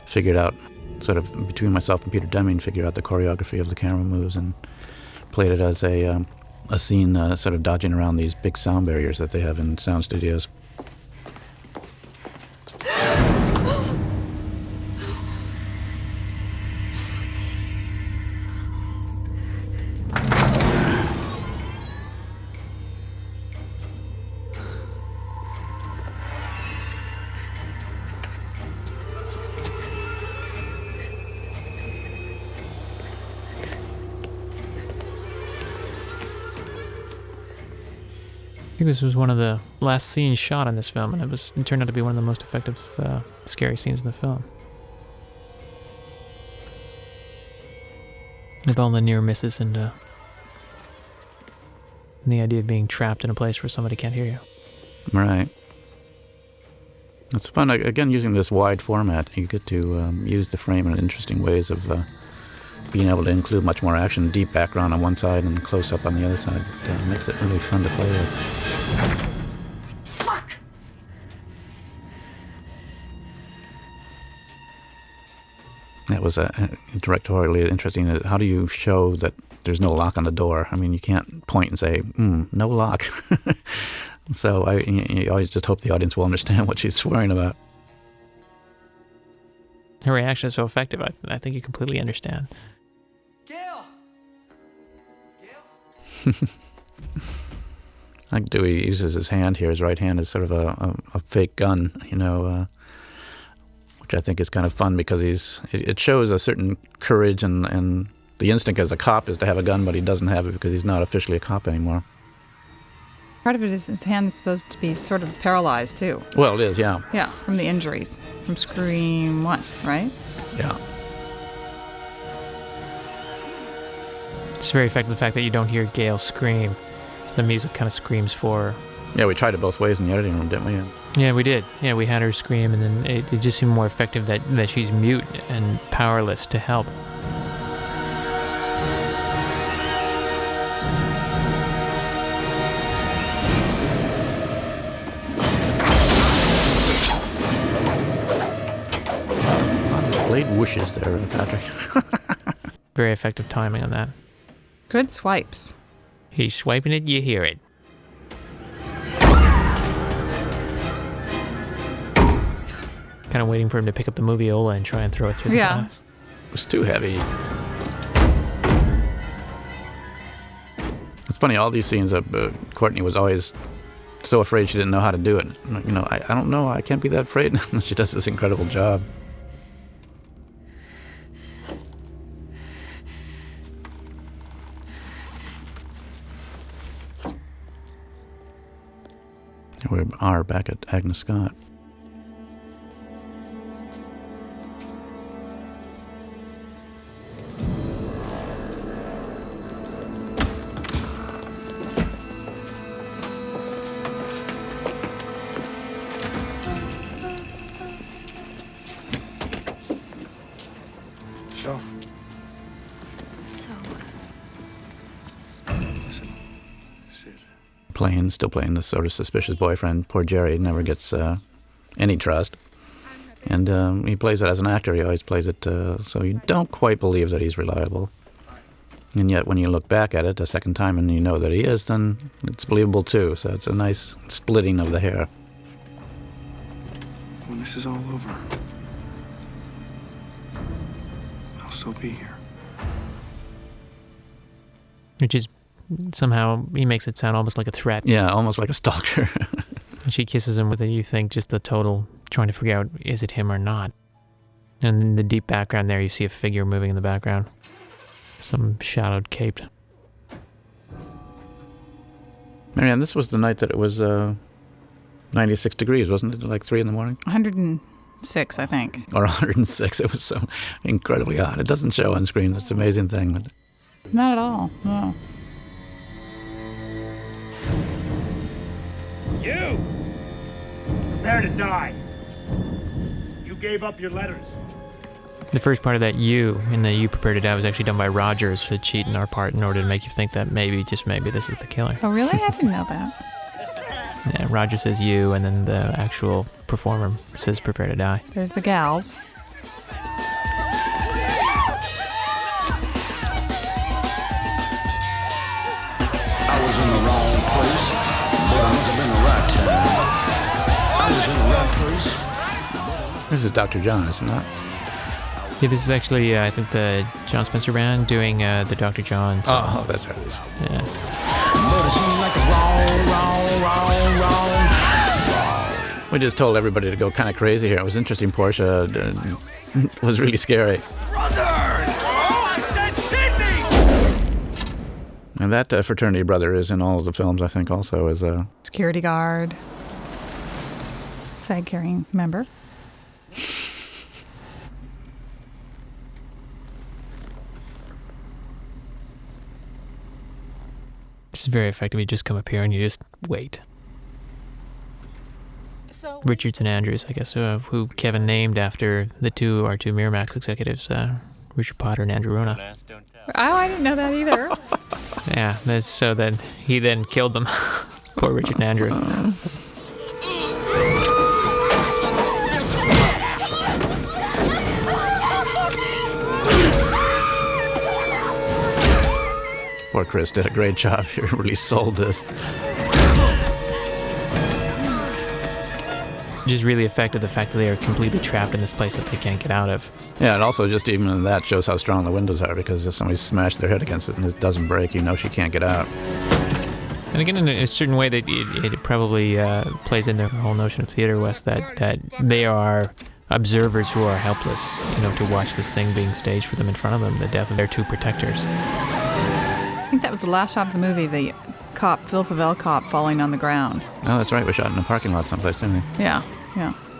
figured out sort of between myself and Peter Deming figure out the choreography of the camera moves and played it as a scene sort of dodging around these big sound barriers that they have in sound studios. I think this was one of the last scenes shot in this film, and it turned out to be one of the most effective, scary scenes in the film. With all the near misses and the idea of being trapped in a place where somebody can't hear you. Right. It's fun, again, using this wide format. You get to use the frame in interesting ways of being able to include much more action, deep background on one side and close-up on the other side. It makes it really fun to play with. Fuck! That was directorially interesting. How do you show that there's no lock on the door? I mean, you can't point and say, no lock. So you always just hope the audience will understand what she's swearing about. Her reaction is so effective. I think you completely understand. I think Dewey uses his hand here. His right hand is sort of a fake gun, which I think is kind of fun because it shows a certain courage and the instinct as a cop is to have a gun, but he doesn't have it because he's not officially a cop anymore. Part of it is his hand is supposed to be sort of paralyzed, too. Well, it is, yeah. Yeah, from the injuries. From Scream 1, right? Yeah. It's very effective, the fact that you don't hear Gale scream. The music kind of screams for her. Yeah, we tried it both ways in the editing room, didn't we? Yeah, we did. Yeah, we had her scream, and then it just seemed more effective that she's mute and powerless to help. Blade whooshes there, Patrick. Very effective timing on that. Good swipes. He's swiping it, you hear it. Kind of waiting for him to pick up the moviola and try and throw it through the glass. It was too heavy. It's funny, all these scenes, Courtney was always so afraid she didn't know how to do it. I don't know, I can't be that afraid. She does this incredible job. We are back at Agnes Scott. So? So? Listen, Sid. Still playing this sort of suspicious boyfriend. Poor Jerry never gets any trust. And he plays it as an actor. He always plays it so you don't quite believe that he's reliable. And yet when you look back at it a second time and you know that he is, then it's believable too. So it's a nice splitting of the hair. When this is all over, I'll still be here. Which is somehow, he makes it sound almost like a threat. Yeah, almost like a stalker. And she kisses him with, you think, just the total trying to figure out, is it him or not? And in the deep background there, you see a figure moving in the background. Some shadowed caped. Marianne, this was the night that it was 96 degrees, wasn't it? Like 3 in the morning? 106, I think. Or 106. It was so incredibly hot. It doesn't show on screen. It's an amazing thing. But not at all, no. You! Prepare to die. You gave up your letters. The first part of that "you" in the "you prepare to die" was actually done by Rogers to cheat in our part in order to make you think that maybe, just maybe, this is the killer. Oh, really? I didn't know that. Yeah, Roger says "you," and then the actual performer says "prepare to die." There's the gals. been the right time. I was in the right place. This is Dr. John, isn't it? Yeah, this is actually, I think, the John Spencer Band doing the Dr. John song. Oh, that's how it is. Yeah. But it seemed like the wrong. We just told everybody to go kind of crazy here. It was interesting. Portia was really scary. Brother! Oh, I said Sydney! And that fraternity brother is in all of the films, I think, also as a... Security guard. SAG-carrying member. It's very effective. You just come up here and you just wait. So Richards and Andrews, I guess, who Kevin named after the two Miramax executives, Richard Potter and Andrew Rona. Oh, I didn't know that either. Yeah, that's so that he then killed them. Poor Richard and Andrew. Poor Chris did a great job. He really sold this. Just really affected the fact that they are completely trapped in this place that they can't get out of. Yeah, and also just even that shows how strong the windows are, because if somebody smashed their head against it and it doesn't break, you know she can't get out. And again, in a certain way, that it probably plays in their whole notion of theater, Wes, that they are observers who are helpless, to watch this thing being staged for them in front of them, the death of their two protectors. I think that was the last shot of the movie, the cop, Phil Favell cop, falling on the ground. Oh, that's right. We shot in a parking lot someplace, didn't we? Yeah.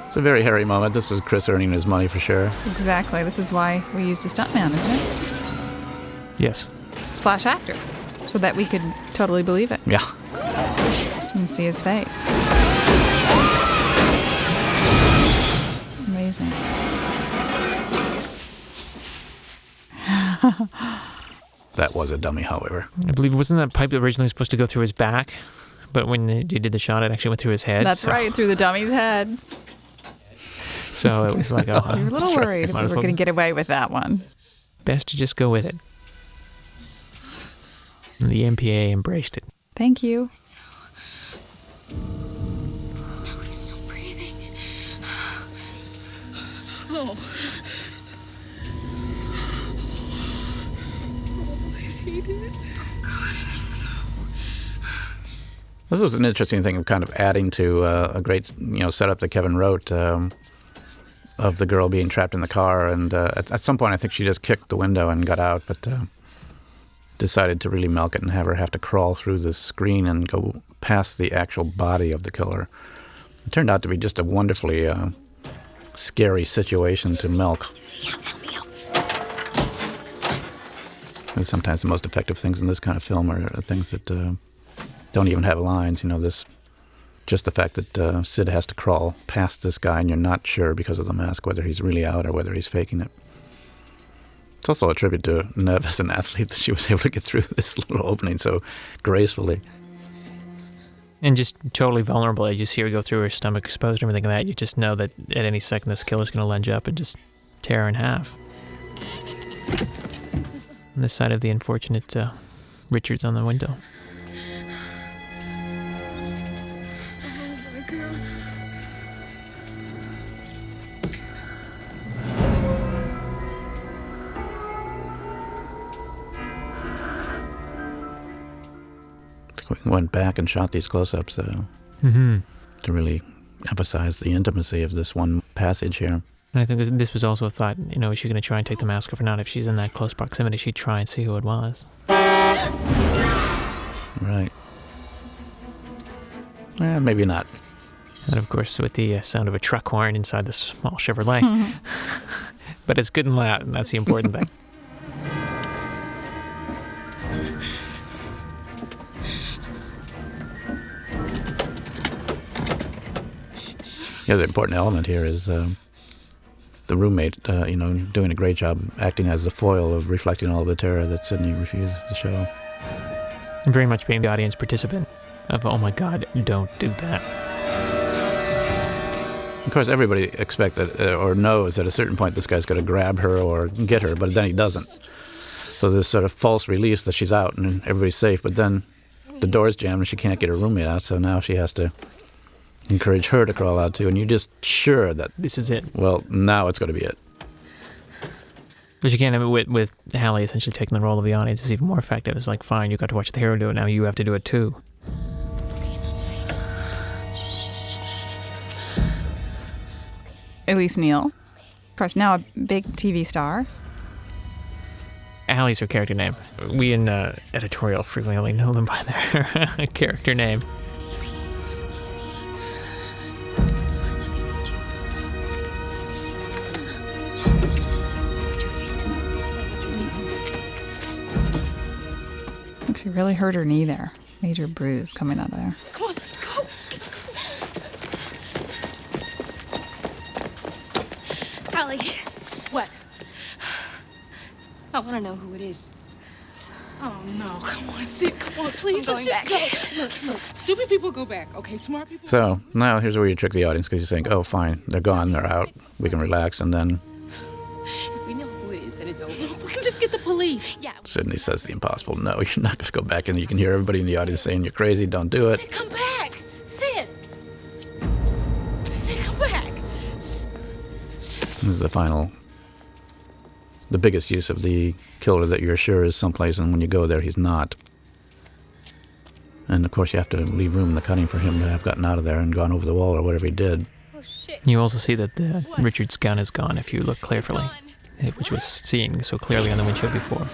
It's a very hairy moment. This was Chris earning his money for sure. Exactly. This is why we used a stuntman, isn't it? Yes. / actor. So that we could totally believe it. Yeah. And see his face. Amazing. That was a dummy, however. I believe, wasn't that pipe originally supposed to go through his back? But when you did the shot, it actually went through his head. That's right, through the dummy's head. So it was like, oh, you were a little worried if we were going to get away with that one. Best to just go with it. And the MPA embraced it. Thank you. No, he's still breathing. Oh. Is he dead? Oh, God, I think so. This was an interesting thing of kind of adding to a great, setup that Kevin wrote of the girl being trapped in the car. And at some point, I think she just kicked the window and got out, but decided to really milk it and have her have to crawl through the screen and go past the actual body of the killer. It turned out to be just a wonderfully scary situation to milk. And sometimes the most effective things in this kind of film are things that don't even have lines. Just the fact that Sid has to crawl past this guy and you're not sure because of the mask whether he's really out or whether he's faking it. It's also a tribute to Nev as an athlete that she was able to get through this little opening so gracefully. And just totally vulnerable. You see her go through her stomach exposed and everything like that. You just know that at any second this killer's going to lunge up and just tear her in half. On this side of the unfortunate Richards on the window. We went back and shot these close-ups to really emphasize the intimacy of this one passage here. And I think this was also a thought, is she going to try and take the mask off or not? If she's in that close proximity, she'd try and see who it was. Right. Maybe not. And of course, with the sound of a truck horn inside the small Chevrolet. But it's good and loud, and that's the important thing. Yeah, the important element here is the roommate, doing a great job acting as the foil of reflecting all the terror that Sidney refuses to show. And very much being the audience participant of, oh my God, don't do that. Of course, everybody expects that, or knows at a certain point this guy's going to grab her or get her, but then he doesn't. So this sort of false release that she's out and everybody's safe, but then the door's jammed and she can't get her roommate out, so now she has to encourage her to crawl out too, and you're just sure that this is it. Well, now it's going to be it. But you can't, I mean, with Hallie essentially taking the role of the audience, it's even more effective. It's like, fine, you got to watch the hero do it, now you have to do it too. Elise Neal, of course, now a big TV star. Hallie's her character name. We in editorial frequently only know them by their character name. She really hurt her knee there. Major bruise coming out of there. Come on, let's go. Hallie, What? I want to know who it is. Oh, no. Come on, Sid. Come on, please. I'm Let's going just go. Look. Stupid people go back, okay? Smart people... So now here's where you trick the audience, because you think, oh, fine, they're gone, they're out, we can relax, and then If we know who it is, then it's over. We can just get the police. Yeah. Sidney says the impossible. No, you're not going to go back, and you can hear everybody in the audience saying you're crazy, don't do it. Sid, come back. Sid. Sid, come back. This is the biggest use of the killer that you're sure is someplace, and when you go there, he's not. And of course, you have to leave room in the cutting for him to have gotten out of there and gone over the wall or whatever he did. You also see that Richard's gun is gone if you look carefully, which was seen so clearly on the windshield before.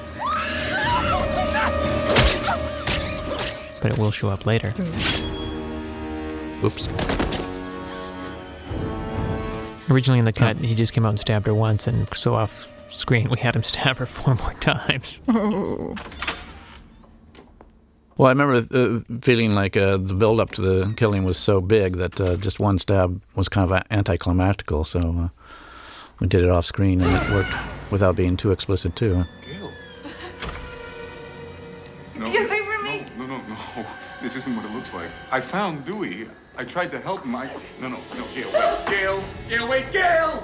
But it will show up later. Oops. Originally in the cut, he just came out and stabbed her once, and so off screen we had him stab her 4 more times. Oh. Well, I remember feeling like the build-up to the killing was so big that just one stab was kind of anticlimactical, so we did it off screen, and it worked without being too explicit, too. Gail. No, Get away from me! no. This isn't what it looks like. I found Dewey. I tried to help him. No, Gail, wait. Gail, wait, Gail!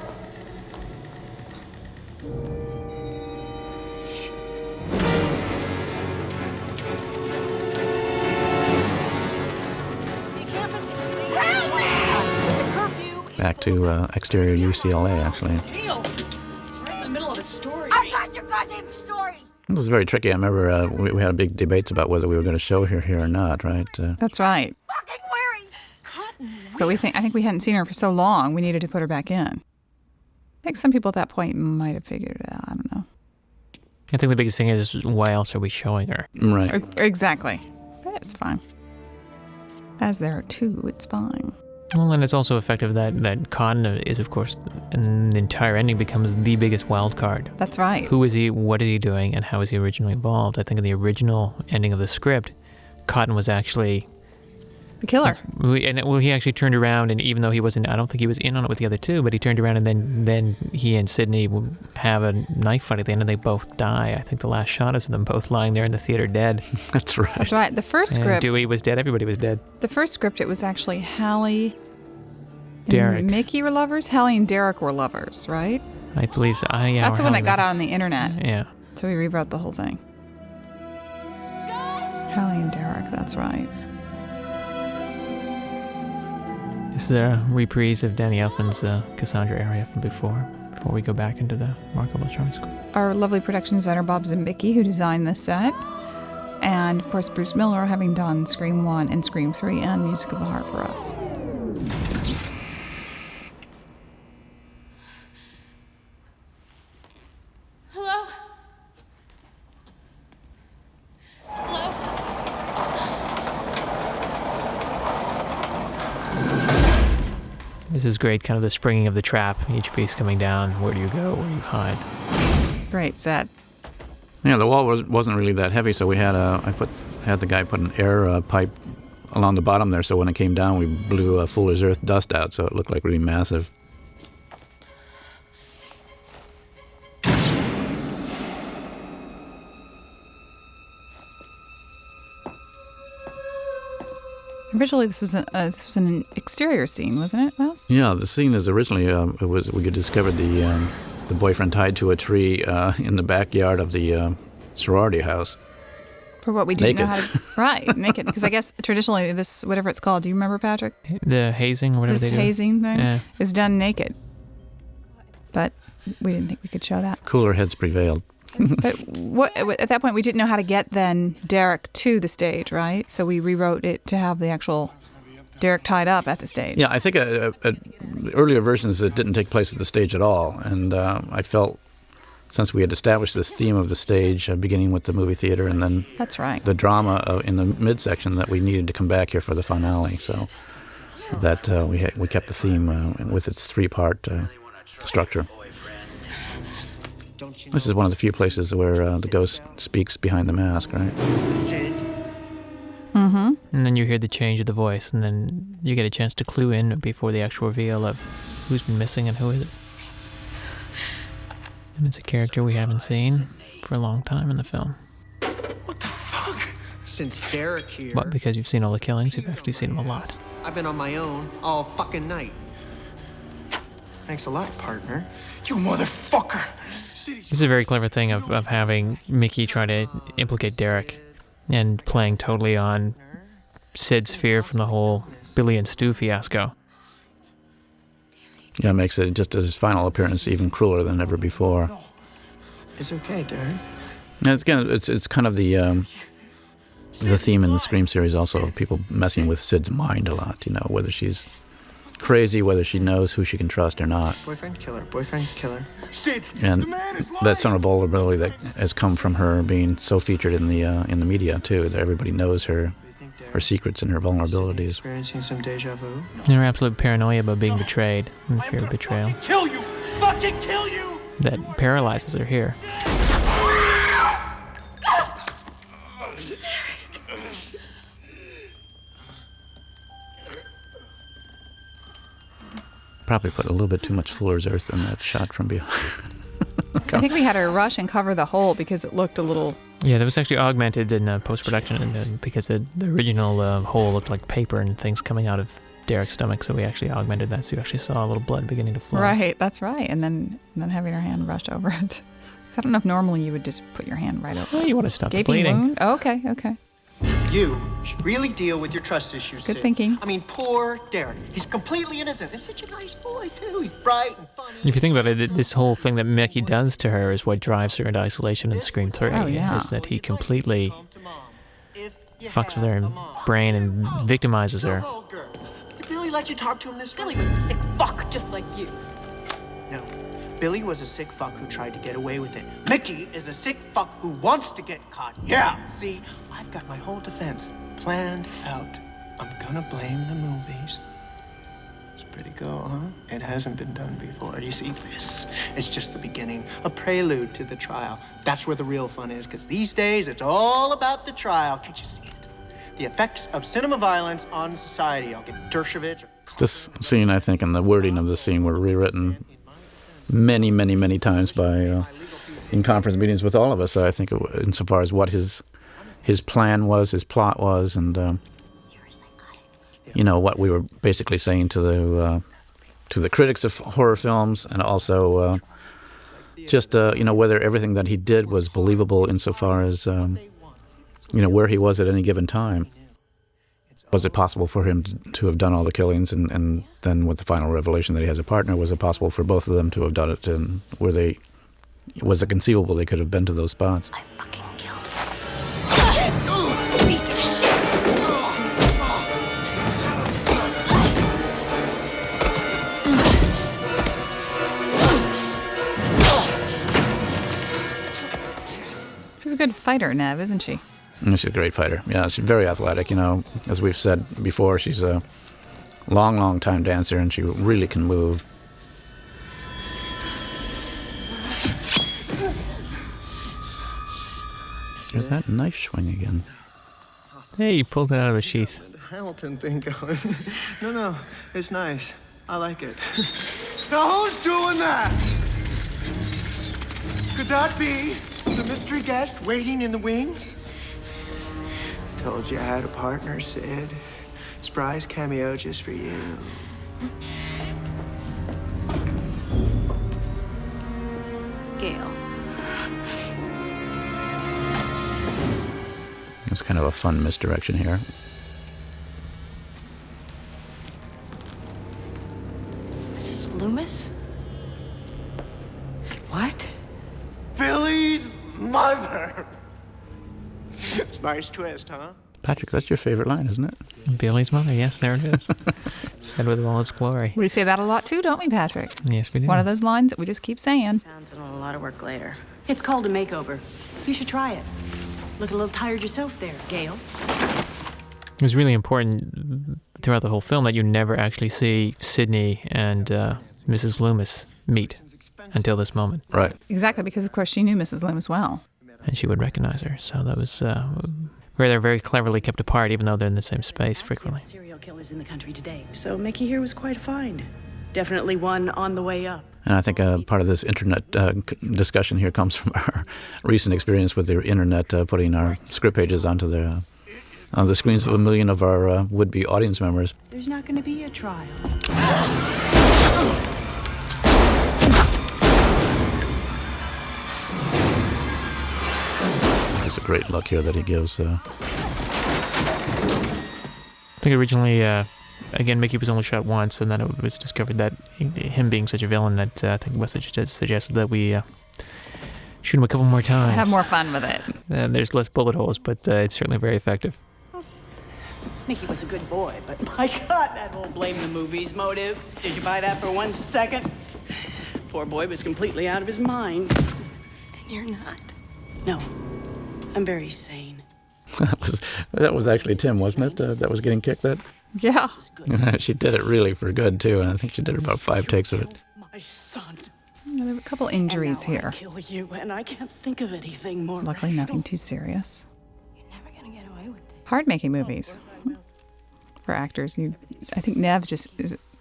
Back to exterior UCLA, actually. Gail, it's right in the middle of a story. I've got your goddamn story! It was very tricky. I remember we had big debates about whether we were going to show her here or not, right? That's right. Fucking wearing cotton. But I think we hadn't seen her for so long, we needed to put her back in. I think some people at that point might have figured it out. I don't know. I think the biggest thing is, why else are we showing her? Right. Exactly. But it's fine. As there are two, it's fine. Well, and it's also effective that Cotton is, of course, and the entire ending becomes the biggest wild card. That's right. Who is he, what is he doing, and how is he originally involved? I think in the original ending of the script, Cotton was actually... the killer. He actually turned around, and even though he wasn't, I don't think he was in on it with the other two, but he turned around, and then he and Sidney would have a knife fight at the end, and they both die. I think the last shot is of them both lying there in the theater dead. That's right. That's right. The first And script... Dewey was dead, everybody was dead. The first script, it was actually Hallie Derek. and Mickey were lovers. Hallie and Derek were lovers, right? I believe so. Yeah, That's the one that got out on the internet. Yeah. So we rewrote the whole thing. Hallie and Derek, that's right. This is a reprise of Danny Elfman's Cassandra area from before we go back into the Marco Beltrami School. Our lovely production designer, Bob Zimbicki, who designed this set. And, of course, Bruce Miller, having done Scream 1 and Scream 3 and Music of the Heart for us. Hello? This is great, kind of the springing of the trap, each piece coming down. Where do you go? Where do you hide? Great set. Yeah, the wall wasn't really that heavy, so we had had the guy put an air pipe along the bottom there, so when it came down, we blew a Fuller's Earth dust out, so it looked like really massive. Originally, this was an exterior scene, wasn't it, Wes? Yeah, the scene is originally we could discover the boyfriend tied to a tree in the backyard of the sorority house, For what we didn't know Naked. how to... Right, naked. Because I guess traditionally this, whatever it's called, do you remember, Patrick? The hazing or whatever This they do. hazing thing Yeah. is done naked. But we didn't think we could show that. Cooler heads prevailed. But at that point, we didn't know how to get then Derek to the stage, right? So we rewrote it to have the actual Derek tied up at the stage. Yeah, I think earlier versions it didn't take place at the stage at all, and I felt since we had established this theme of the stage, beginning with the movie theater and then That's right. the drama in the midsection, that we needed to come back here for the finale. So that we kept the theme with its 3-part structure. This is one of the few places where the ghost speaks behind the mask, right? Sid. Mm-hmm. And then you hear the change of the voice, and then you get a chance to clue in before the actual reveal of who's been missing and who is it. And it's a character we haven't seen for a long time in the film. Since Derek here, But because you've seen all the killings, you've actually seen them a lot. I've been on my own all fucking night. Thanks a lot, partner. You motherfucker! This is a very clever thing of having Mickey try to implicate Derek and playing totally on Sid's fear from the whole Billy and Stu fiasco. Yeah, it makes it, just as his final appearance, even crueler than ever before. It's okay, Derek. And it's kind of the theme in the Scream series also, of people messing with Sid's mind a lot, you know, whether she's crazy, whether she knows who she can trust or not. Boyfriend killer, boyfriend killer. Sid, And that sort of vulnerability that has come from her being so featured in the media too, that everybody knows her secrets and her vulnerabilities. Experiencing some deja vu. And her absolute paranoia about being betrayed and fear of betrayal. Kill you! Fucking kill you! That paralyzes her here. Probably put a little bit too much Fuller's Earth in that shot from behind. I think we had to rush and cover the hole because it looked a little... Yeah, that was actually augmented in post-production because the original hole looked like paper and things coming out of Derek's stomach, so we actually augmented that, so you actually saw a little blood beginning to flow. Right, that's right. And then having our hand rush over it. I don't know if normally you would just put your hand right over Well, you want to stop the gaping bleeding. wound? Oh, okay. You should really deal with your trust issues, Good Sid. thinking. I mean, poor Derek. He's completely innocent. He's such a nice boy, too. He's bright and funny. If you think about it, this whole thing that Mickey does to her is what drives her into isolation in Scream 3. Oh, yeah. Is that he completely fucks with her brain and victimizes her. Did Billy let you talk to him this way? Billy was a sick fuck just like you. No. Billy was a sick fuck who tried to get away with it. Mickey is a sick fuck who wants to get caught. Yeah. See, I've got my whole defense planned out. I'm gonna blame the movies. It's pretty cool, huh? It hasn't been done before. You see, this is just the beginning, a prelude to the trial. That's where the real fun is, because these days it's all about the trial. Can't you see it? The effects of cinema violence on society. I'll get Dershowitz. This scene, I think, and the wording of the scene were rewritten many, many, many times by in conference meetings with all of us. I think, insofar as what his plan was, his plot was, and you know what we were basically saying to the critics of horror films, and also just you know, whether everything that he did was believable insofar as you know, where he was at any given time. Was it possible for him to have done all the killings, and then with the final revelation that he has a partner, was it possible for both of them to have done it, and was it conceivable they could have been to those spots? Piece of shit! She's a good fighter, Nev, isn't she? She's a great fighter. Yeah, she's very athletic. You know, as we've said before, she's a long, long time dancer, and she really can move. There's that knife swing again. Hey, you pulled it out of the sheath. The Hamilton thing going. No, it's nice. I like it. Now who's doing that? Could that be the mystery guest waiting in the wings? Told you I had a partner, Sid. Surprise cameo just for you. Gail. It's kind of a fun misdirection here. Mrs. Loomis? What? Billy's mother. Nice twist, huh? Patrick, that's your favorite line, isn't it? Billy's mother, yes, there it is. Said with all its glory. We say that a lot too, don't we, Patrick? Yes, we do. One of those lines that we just keep saying. Sounds a lot of work later. It's called a makeover. You should try it. Look a little tired yourself there, Gail. It was really important throughout the whole film that you never actually see Sidney and Mrs. Loomis meet until this moment. Right. Exactly, because of course she knew Mrs. Loomis well. And she would recognize her. So that was where they're very cleverly kept apart, even though they're in the same space frequently. Serial killers in the country today. So Mickey here was quite a find. Definitely one on the way up. And I think part of this internet discussion here comes from our recent experience with the internet putting our script pages onto the screens of 1 million of our would-be audience members. There's not going to be a trial. It's a great look here that he gives. I think originally, again, Mickey was only shot once, and then it was discovered that him being such a villain that I think Wesley suggested that we shoot him a couple more times. Have more fun with it. There's less bullet holes, but it's certainly very effective. Mickey was a good boy, but my God, that whole blame the movies motive. Did you buy that for 1 second? Poor boy was completely out of his mind. And you're not. No, I'm very sane. that was actually Tim, wasn't it? That was getting kicked at? Yeah. She did it really for good, too, and I think she did about 5 takes of it. My son. There were a couple injuries here. I'll kill you, and I can't think of anything more. Luckily, nothing too serious. You're never gonna get away with this. Hard making movies for actors. I think Nev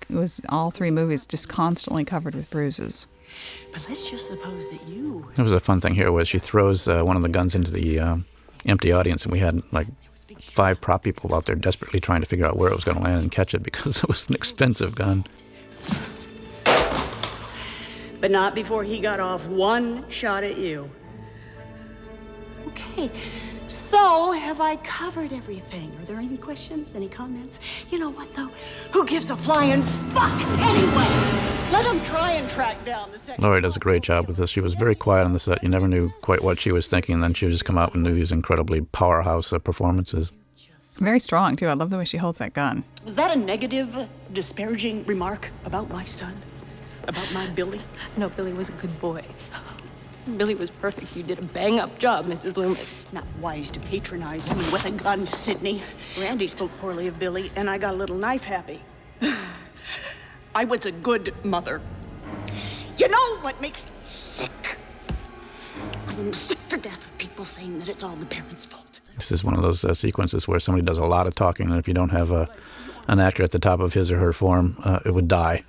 was all 3 movies just constantly covered with bruises. But let's just suppose that you... It was a fun thing here was she throws one of the guns into the empty audience, and we had like 5 prop people out there desperately trying to figure out where it was going to land and catch it because it was an expensive gun. But not before he got off 1 shot at you. Okay, so have I covered everything? Are there any questions, any comments? You know what, though? Who gives a flying fuck anyway? Let him try and track down the second... Laurie does a great job with this. She was very quiet on the set. You never knew quite what she was thinking, and then she would just come out and do these incredibly powerhouse performances. Very strong, too. I love the way she holds that gun. Was that a negative, disparaging remark about my son? About my Billy? No, Billy was a good boy. Billy was perfect. You did a bang-up job, Mrs. Loomis. Not wise to patronize him with a gun, Sidney. Randy spoke poorly of Billy, and I got a little knife-happy. I was a good mother. You know what makes me sick? I am sick to death of people saying that it's all the parents' fault. This is one of those sequences where somebody does a lot of talking, and if you don't have an actor at the top of his or her form, it would die.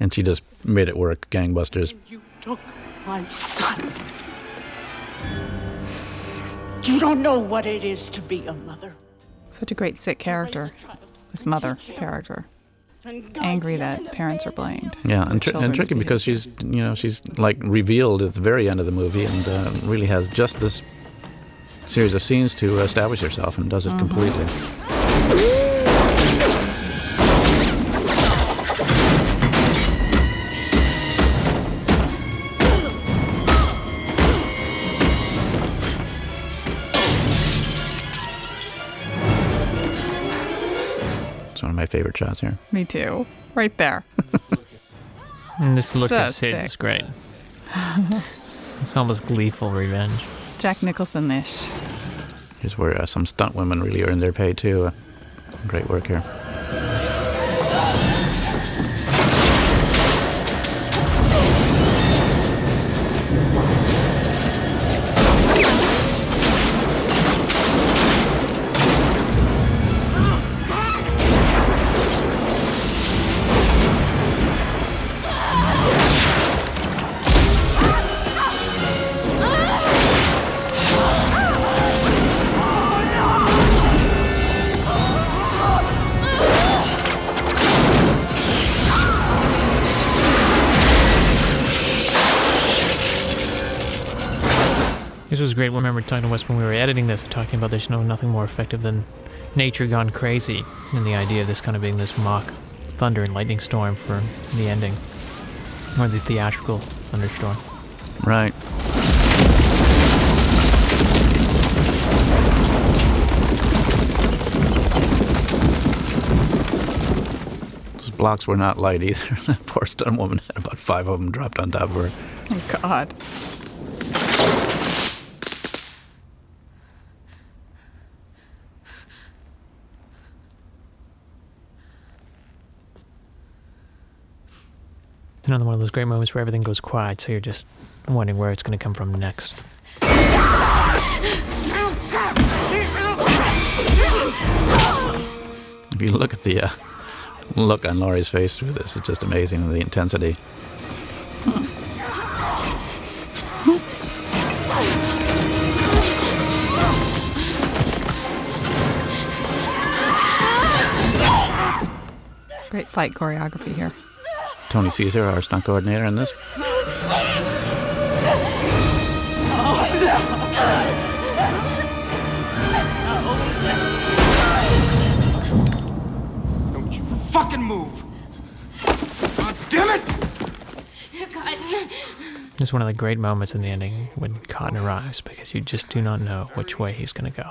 And she just made it work, gangbusters. You took my son. You don't know what it is to be a mother. Such a great sick character, this mother character. Angry that parents are blamed. Yeah, and tricky because she's like revealed at the very end of the movie and really has just this series of scenes to establish herself and does it completely. It's one of my favorite shots here. Me too. Right there. And this look So of Sid is sick. great. It's almost gleeful revenge. It's Jack Nicholson-ish. Here's where some stunt women really earn their pay too. Great work here. This was great. I remember talking to Wes when we were editing this and talking about there's nothing more effective than nature gone crazy, and the idea of this kind of being this mock thunder and lightning storm for the ending, or the theatrical thunderstorm. Right. Those blocks were not light either. That poor stun woman had about 5 of them dropped on top of her. Oh, God. It's another one of those great moments where everything goes quiet, so you're just wondering where it's going to come from next. If you look at the look on Laurie's face through this, it's just amazing, the intensity. Great fight choreography here. Tony Caesar, our stunt coordinator in this. Don't you fucking move! God damn it! It's one of the great moments in the ending when Cotton arrives, because you just do not know which way he's going to go.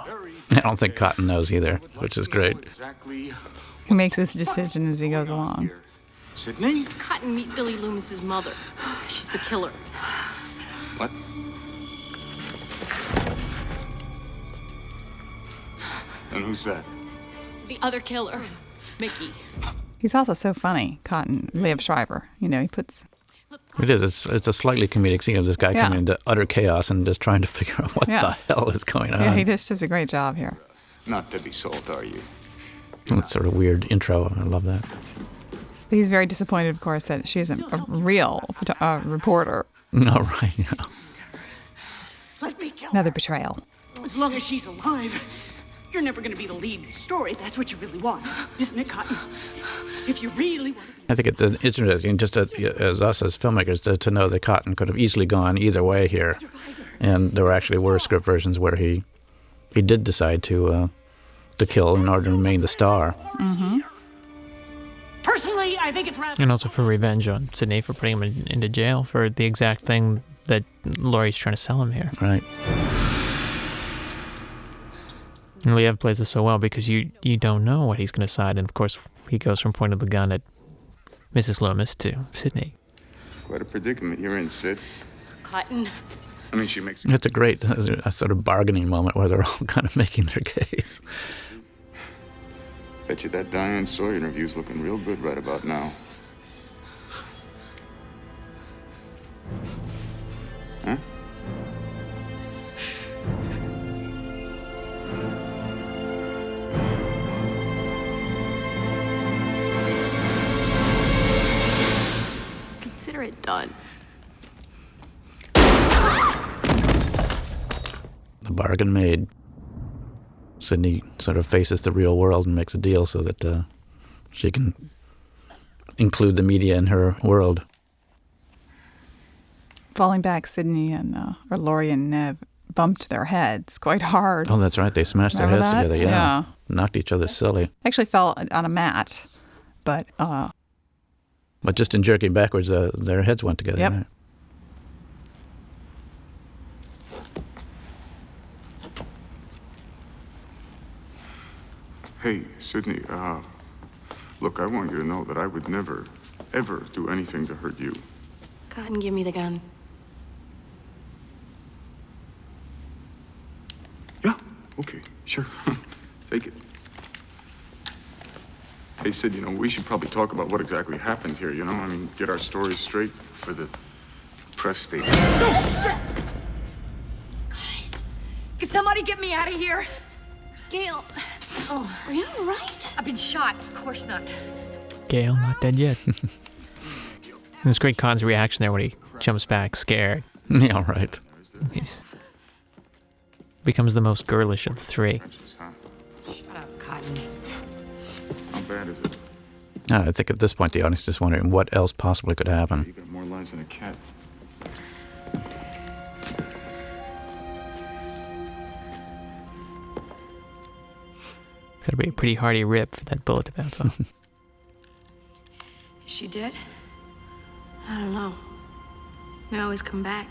I don't think Cotton knows either, which is great. He makes his decision as he goes along. Sidney? Cotton, meet Billy Loomis's mother. She's the killer. What? And who's that? The other killer, Mickey. He's also so funny, Cotton, Liev Schreiber. You know, he puts... It is. It's a slightly comedic scene of this guy coming into utter chaos and just trying to figure out what the hell is going on. Yeah, he just does a great job here. Not Debbie Salt, are you? It's sort of weird intro. I love that. He's very disappointed, of course, that she isn't a real reporter. No, right, yeah. Let me kill Another betrayal. As long as she's alive, you're never going to be the lead story. That's what you really want, isn't it, Cotton? If you really want to... I think it's interesting, just as us as filmmakers, to know that Cotton could have easily gone either way here. And there actually were script versions where he did decide to kill in order to remain the star. Mm-hmm. Personally, I think it's rather... And also for revenge on Sidney for putting him into jail for the exact thing that Laurie's trying to sell him here. Right. And Liev plays this so well because you don't know what he's going to decide. And, of course, he goes from pointing the gun at Mrs. Loomis to Sidney. Quite a predicament you're in, Sid. Cotton. I mean, she makes... It's a great a sort of bargaining moment where they're all kind of making their case. Bet you that Diane Sawyer interview's looking real good right about now. Huh? Consider it done. The bargain made. Sidney sort of faces the real world and makes a deal so that she can include the media in her world. Falling back, Sidney and or Laurie and Nev bumped their heads quite hard. Oh, that's right. They smashed their Remember heads that? together. Yeah. Knocked each other silly. Actually fell on a mat, but... But just in jerking backwards, their heads went together. Yep. Right? Hey, Sidney, look, I want you to know that I would never, ever do anything to hurt you. Cotton, give me the gun. Okay, sure. Take it. Hey, Sid, you know, we should probably talk about what exactly happened here, you know? I mean, get our stories straight for the press statement. Can somebody get me out of here? Gail. Oh, are you all right? I've been shot. Of course not. Gail, not dead yet. And it's great Cotton's reaction there when he jumps back, scared. Yeah, right. He's becomes the most girlish of the three. Shut up, Cotton. How bad is it? I think at this point the audience is just wondering what else possibly could happen. You got more lives than a cat. It's gotta be a pretty hearty rip for that bullet to bounce off. Is she dead? I don't know. They always come back.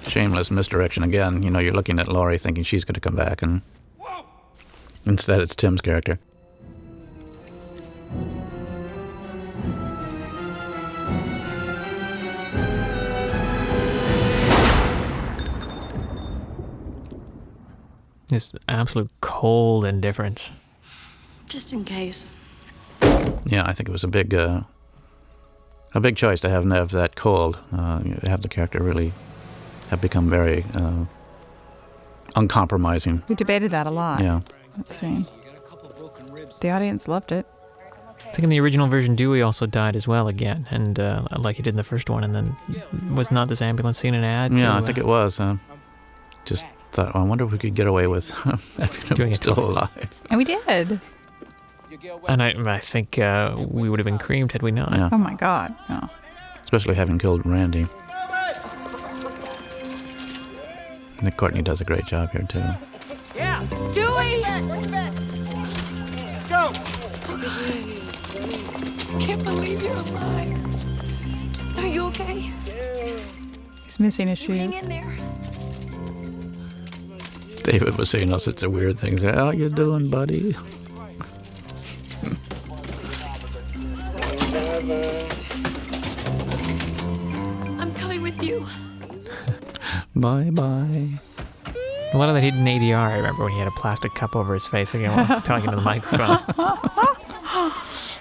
Shameless misdirection again. You know, you're looking at Laurie thinking she's going to come back, and instead it's Tim's character. This absolute cold indifference. Just in case. Yeah, I think it was a big choice to have Nev that cold. Have the character really have become very uncompromising. We debated that a lot. Yeah. That scene. The audience loved it. I think in the original version, Dewey also died as well again, and like he did in the first one, and then was not this ambulance scene an ad? Yeah, I think it was. Just thought, I wonder if we could get away with having him still alive. And we did. And I think we would have been creamed had we not. Yeah. Oh my God. Yeah. Especially having killed Randy. I think Courtney does a great job here, too. Yeah. Dewey! Go! Can't believe you're alive. Are you okay? He's missing a shoe. Hang in there. David was saying all sorts of weird things. How you doing, buddy? I'm coming with you. Bye-bye. A lot of that hidden ADR, I remember when he had a plastic cup over his face again while talking to the microphone.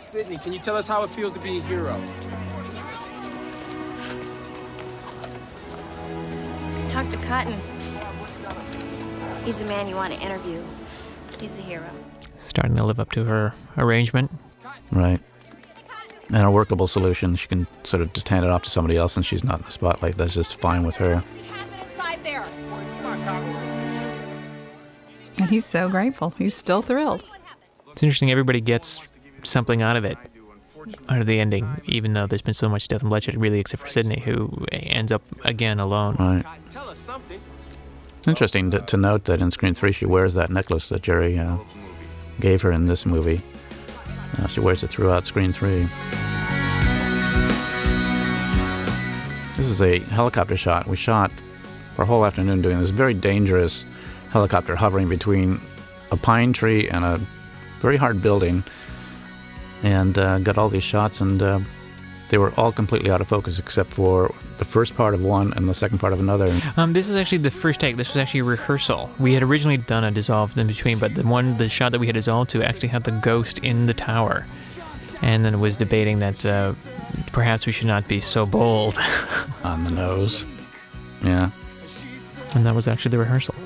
Sydney, can you tell us how it feels to be a hero? Talk to Cotton. He's the man you want to interview. He's the hero. Starting to live up to her arrangement. Right. And a workable solution. She can sort of just hand it off to somebody else and she's not in the spotlight. That's just fine with her. And he's so grateful. He's still thrilled. It's interesting, everybody gets something out of it, out of the ending, even though there's been so much death and bloodshed, really, except for Sydney, who ends up again alone. Right. It's interesting to note that in Scream 3 she wears that necklace that Jerry gave her in this movie. She wears it throughout Scream 3. This is a helicopter shot. We shot for a whole afternoon doing this very dangerous helicopter hovering between a pine tree and a very hard building, and got all these shots, and they were all completely out of focus except for the first part of one and the second part of another. This is actually the first take. This was actually a rehearsal. We had originally done a dissolved in between, but the shot that we had dissolved to actually had the ghost in the tower, and then was debating that perhaps we should not be so bold. On the nose. Yeah. And that was actually the rehearsal.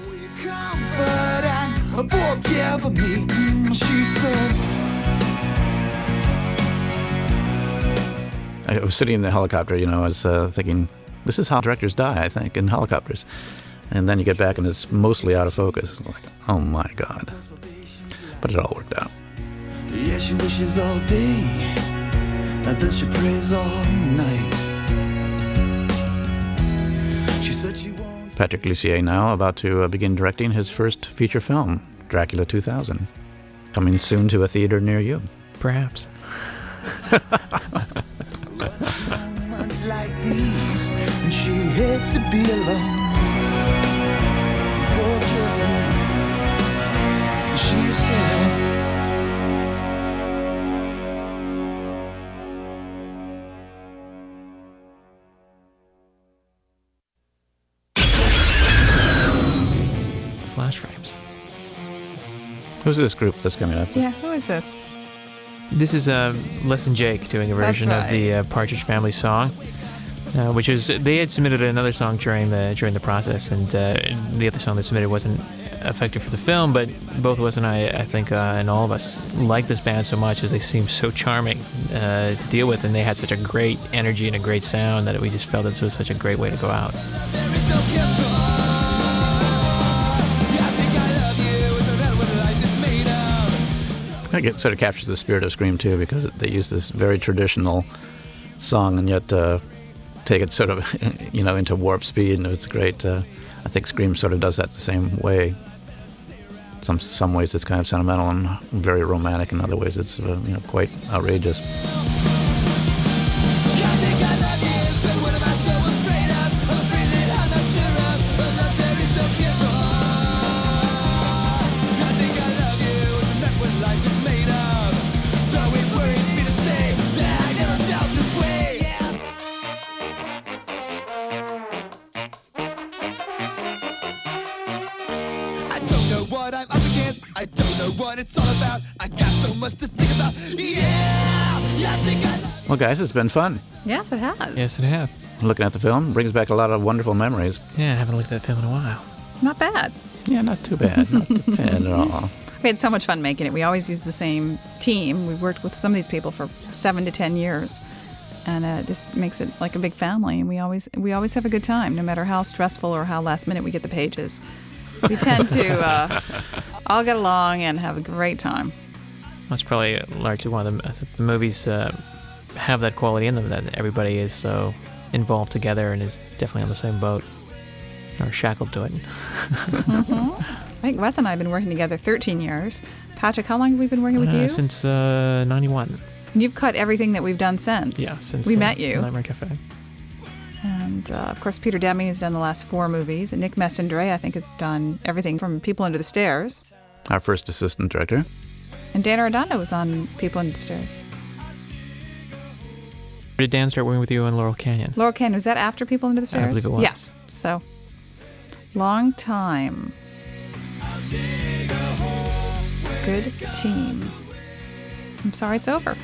Forgive me, she said. I was sitting in the helicopter, I was thinking, this is how directors die, I think, in helicopters. And then you get back and it's mostly out of focus. It's like, oh my God. But it all worked out. Yeah, she wishes all day, and then she prays all night. She said she wants... Patrick Lussier now about to begin directing his first feature film, Dracula 2000. Coming soon to a theater near you. Perhaps. Moments like these, and she hates to be alone. Forgive me, she said. Flash frames. Who's this group that's coming up? Yeah, who is this? This is Les and Jake doing a version of the Partridge Family song, which is they had submitted another song during the process, and the other song they submitted wasn't effective for the film. But both of us and I think, and all of us like this band so much, as they seem so charming to deal with, and they had such a great energy and a great sound that we just felt this was such a great way to go out. I think it sort of captures the spirit of Scream too, because they use this very traditional song, and yet take it sort of, into warp speed, and it's great. I think Scream sort of does that the same way. Some ways it's kind of sentimental and very romantic. In other ways, it's quite outrageous. I don't know what it's all about. I got so much to think about. Well, guys, it's been fun. Yes, it has. Yes, it has. Looking at the film brings back a lot of wonderful memories. Yeah, I haven't looked at that film in a while. Not bad. Yeah, not too bad. Not too bad at all. We had so much fun making it. We always use the same team. We've worked with some of these people for 7 to 10 years. And it just makes it like a big family. And we always have a good time, no matter how stressful or how last minute we get the pages. We tend to all get along and have a great time. That's probably largely one of the movies have that quality in them, that everybody is so involved together and is definitely on the same boat, or shackled to it. Mm-hmm. I think Wes and I have been working together 13 years. Patrick, how long have we been working with you? Since 91. You've cut everything that we've done since. Yeah, since we met you. Nightmare Cafe. And, of course, Peter Deming has done the last 4 movies. And Nick Messandre, I think, has done everything from People Under the Stairs. Our first assistant director. And Dan Arredondo was on People Under the Stairs. Did Dan start working with you on Laurel Canyon? Laurel Canyon, was that after People Under the Stairs? I believe it was. Yeah, so long time. Good team. I'm sorry it's over.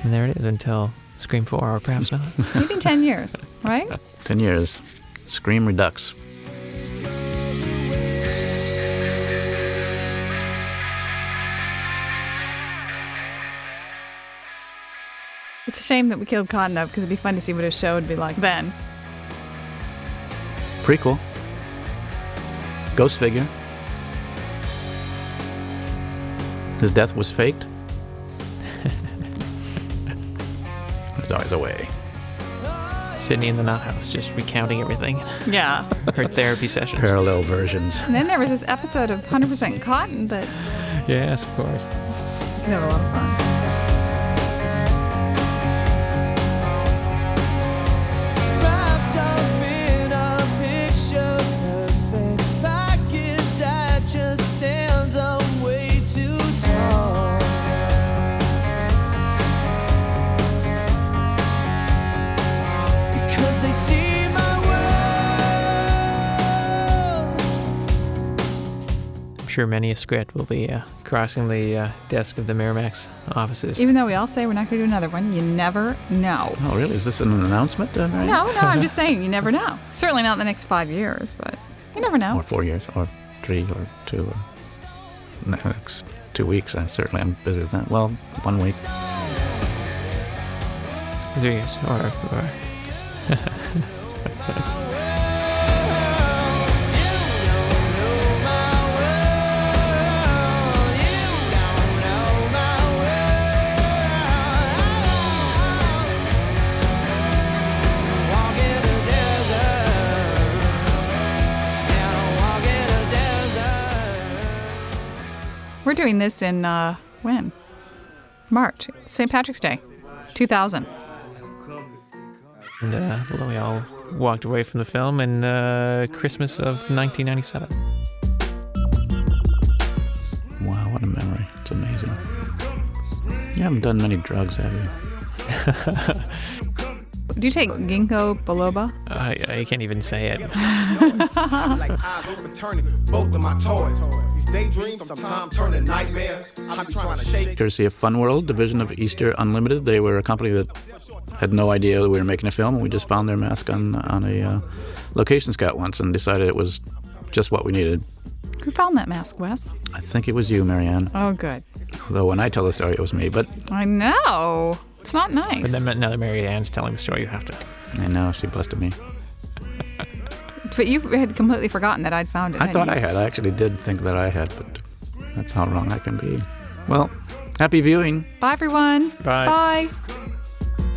And there it is until Scream 4 or perhaps not. Maybe 10 years, right? 10 years. Scream Redux. It's a shame that we killed Cotton Up because it'd be fun to see what his show would be like then. Prequel. Ghost figure. His death was faked. There's always a way. Sydney in the Nut House, just recounting everything. Yeah. Her therapy sessions. Parallel versions. And then there was this episode of 100% Cotton that... Yes, of course. You could have a lot of fun. Sure, many a script will be crossing the desk of the Miramax offices. Even though we all say we're not going to do another one, you never know. Oh, really? Is this an announcement? Right? No, I'm just saying, you never know. Certainly not in the next 5 years, but you never know. Or 4 years, or 3, or 2, or next 2 weeks. Certainly I'm busy with that. Well, 1 week. 3 years, or. We're doing this in, when? March. St. Patrick's Day, 2000. And we all walked away from the film in Christmas of 1997. Wow, what a memory. It's amazing. You haven't done many drugs, have you? Do you take ginkgo biloba? I can't even say it. Like eyes open turning, both of my toys. These daydreams sometimes turn to nightmares. I'm trying to shake. Courtesy of Fun World, division of Easter Unlimited. They were a company that had no idea that we were making a film, and we just found their mask on a location scout once and decided it was just what we needed. Who found that mask, Wes? I think it was you, Marianne. Oh, good. Though when I tell the story, it was me, but... I know. It's not nice. But then now that Mary Ann's telling the story, you have to... I know, she busted me. But you had completely forgotten that I'd found it. I thought I had. I actually did think that I had, but that's how wrong I can be. Well, happy viewing. Bye, everyone. Bye. Bye.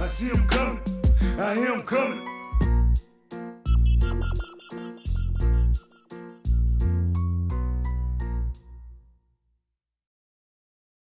I see him coming. I hear him coming.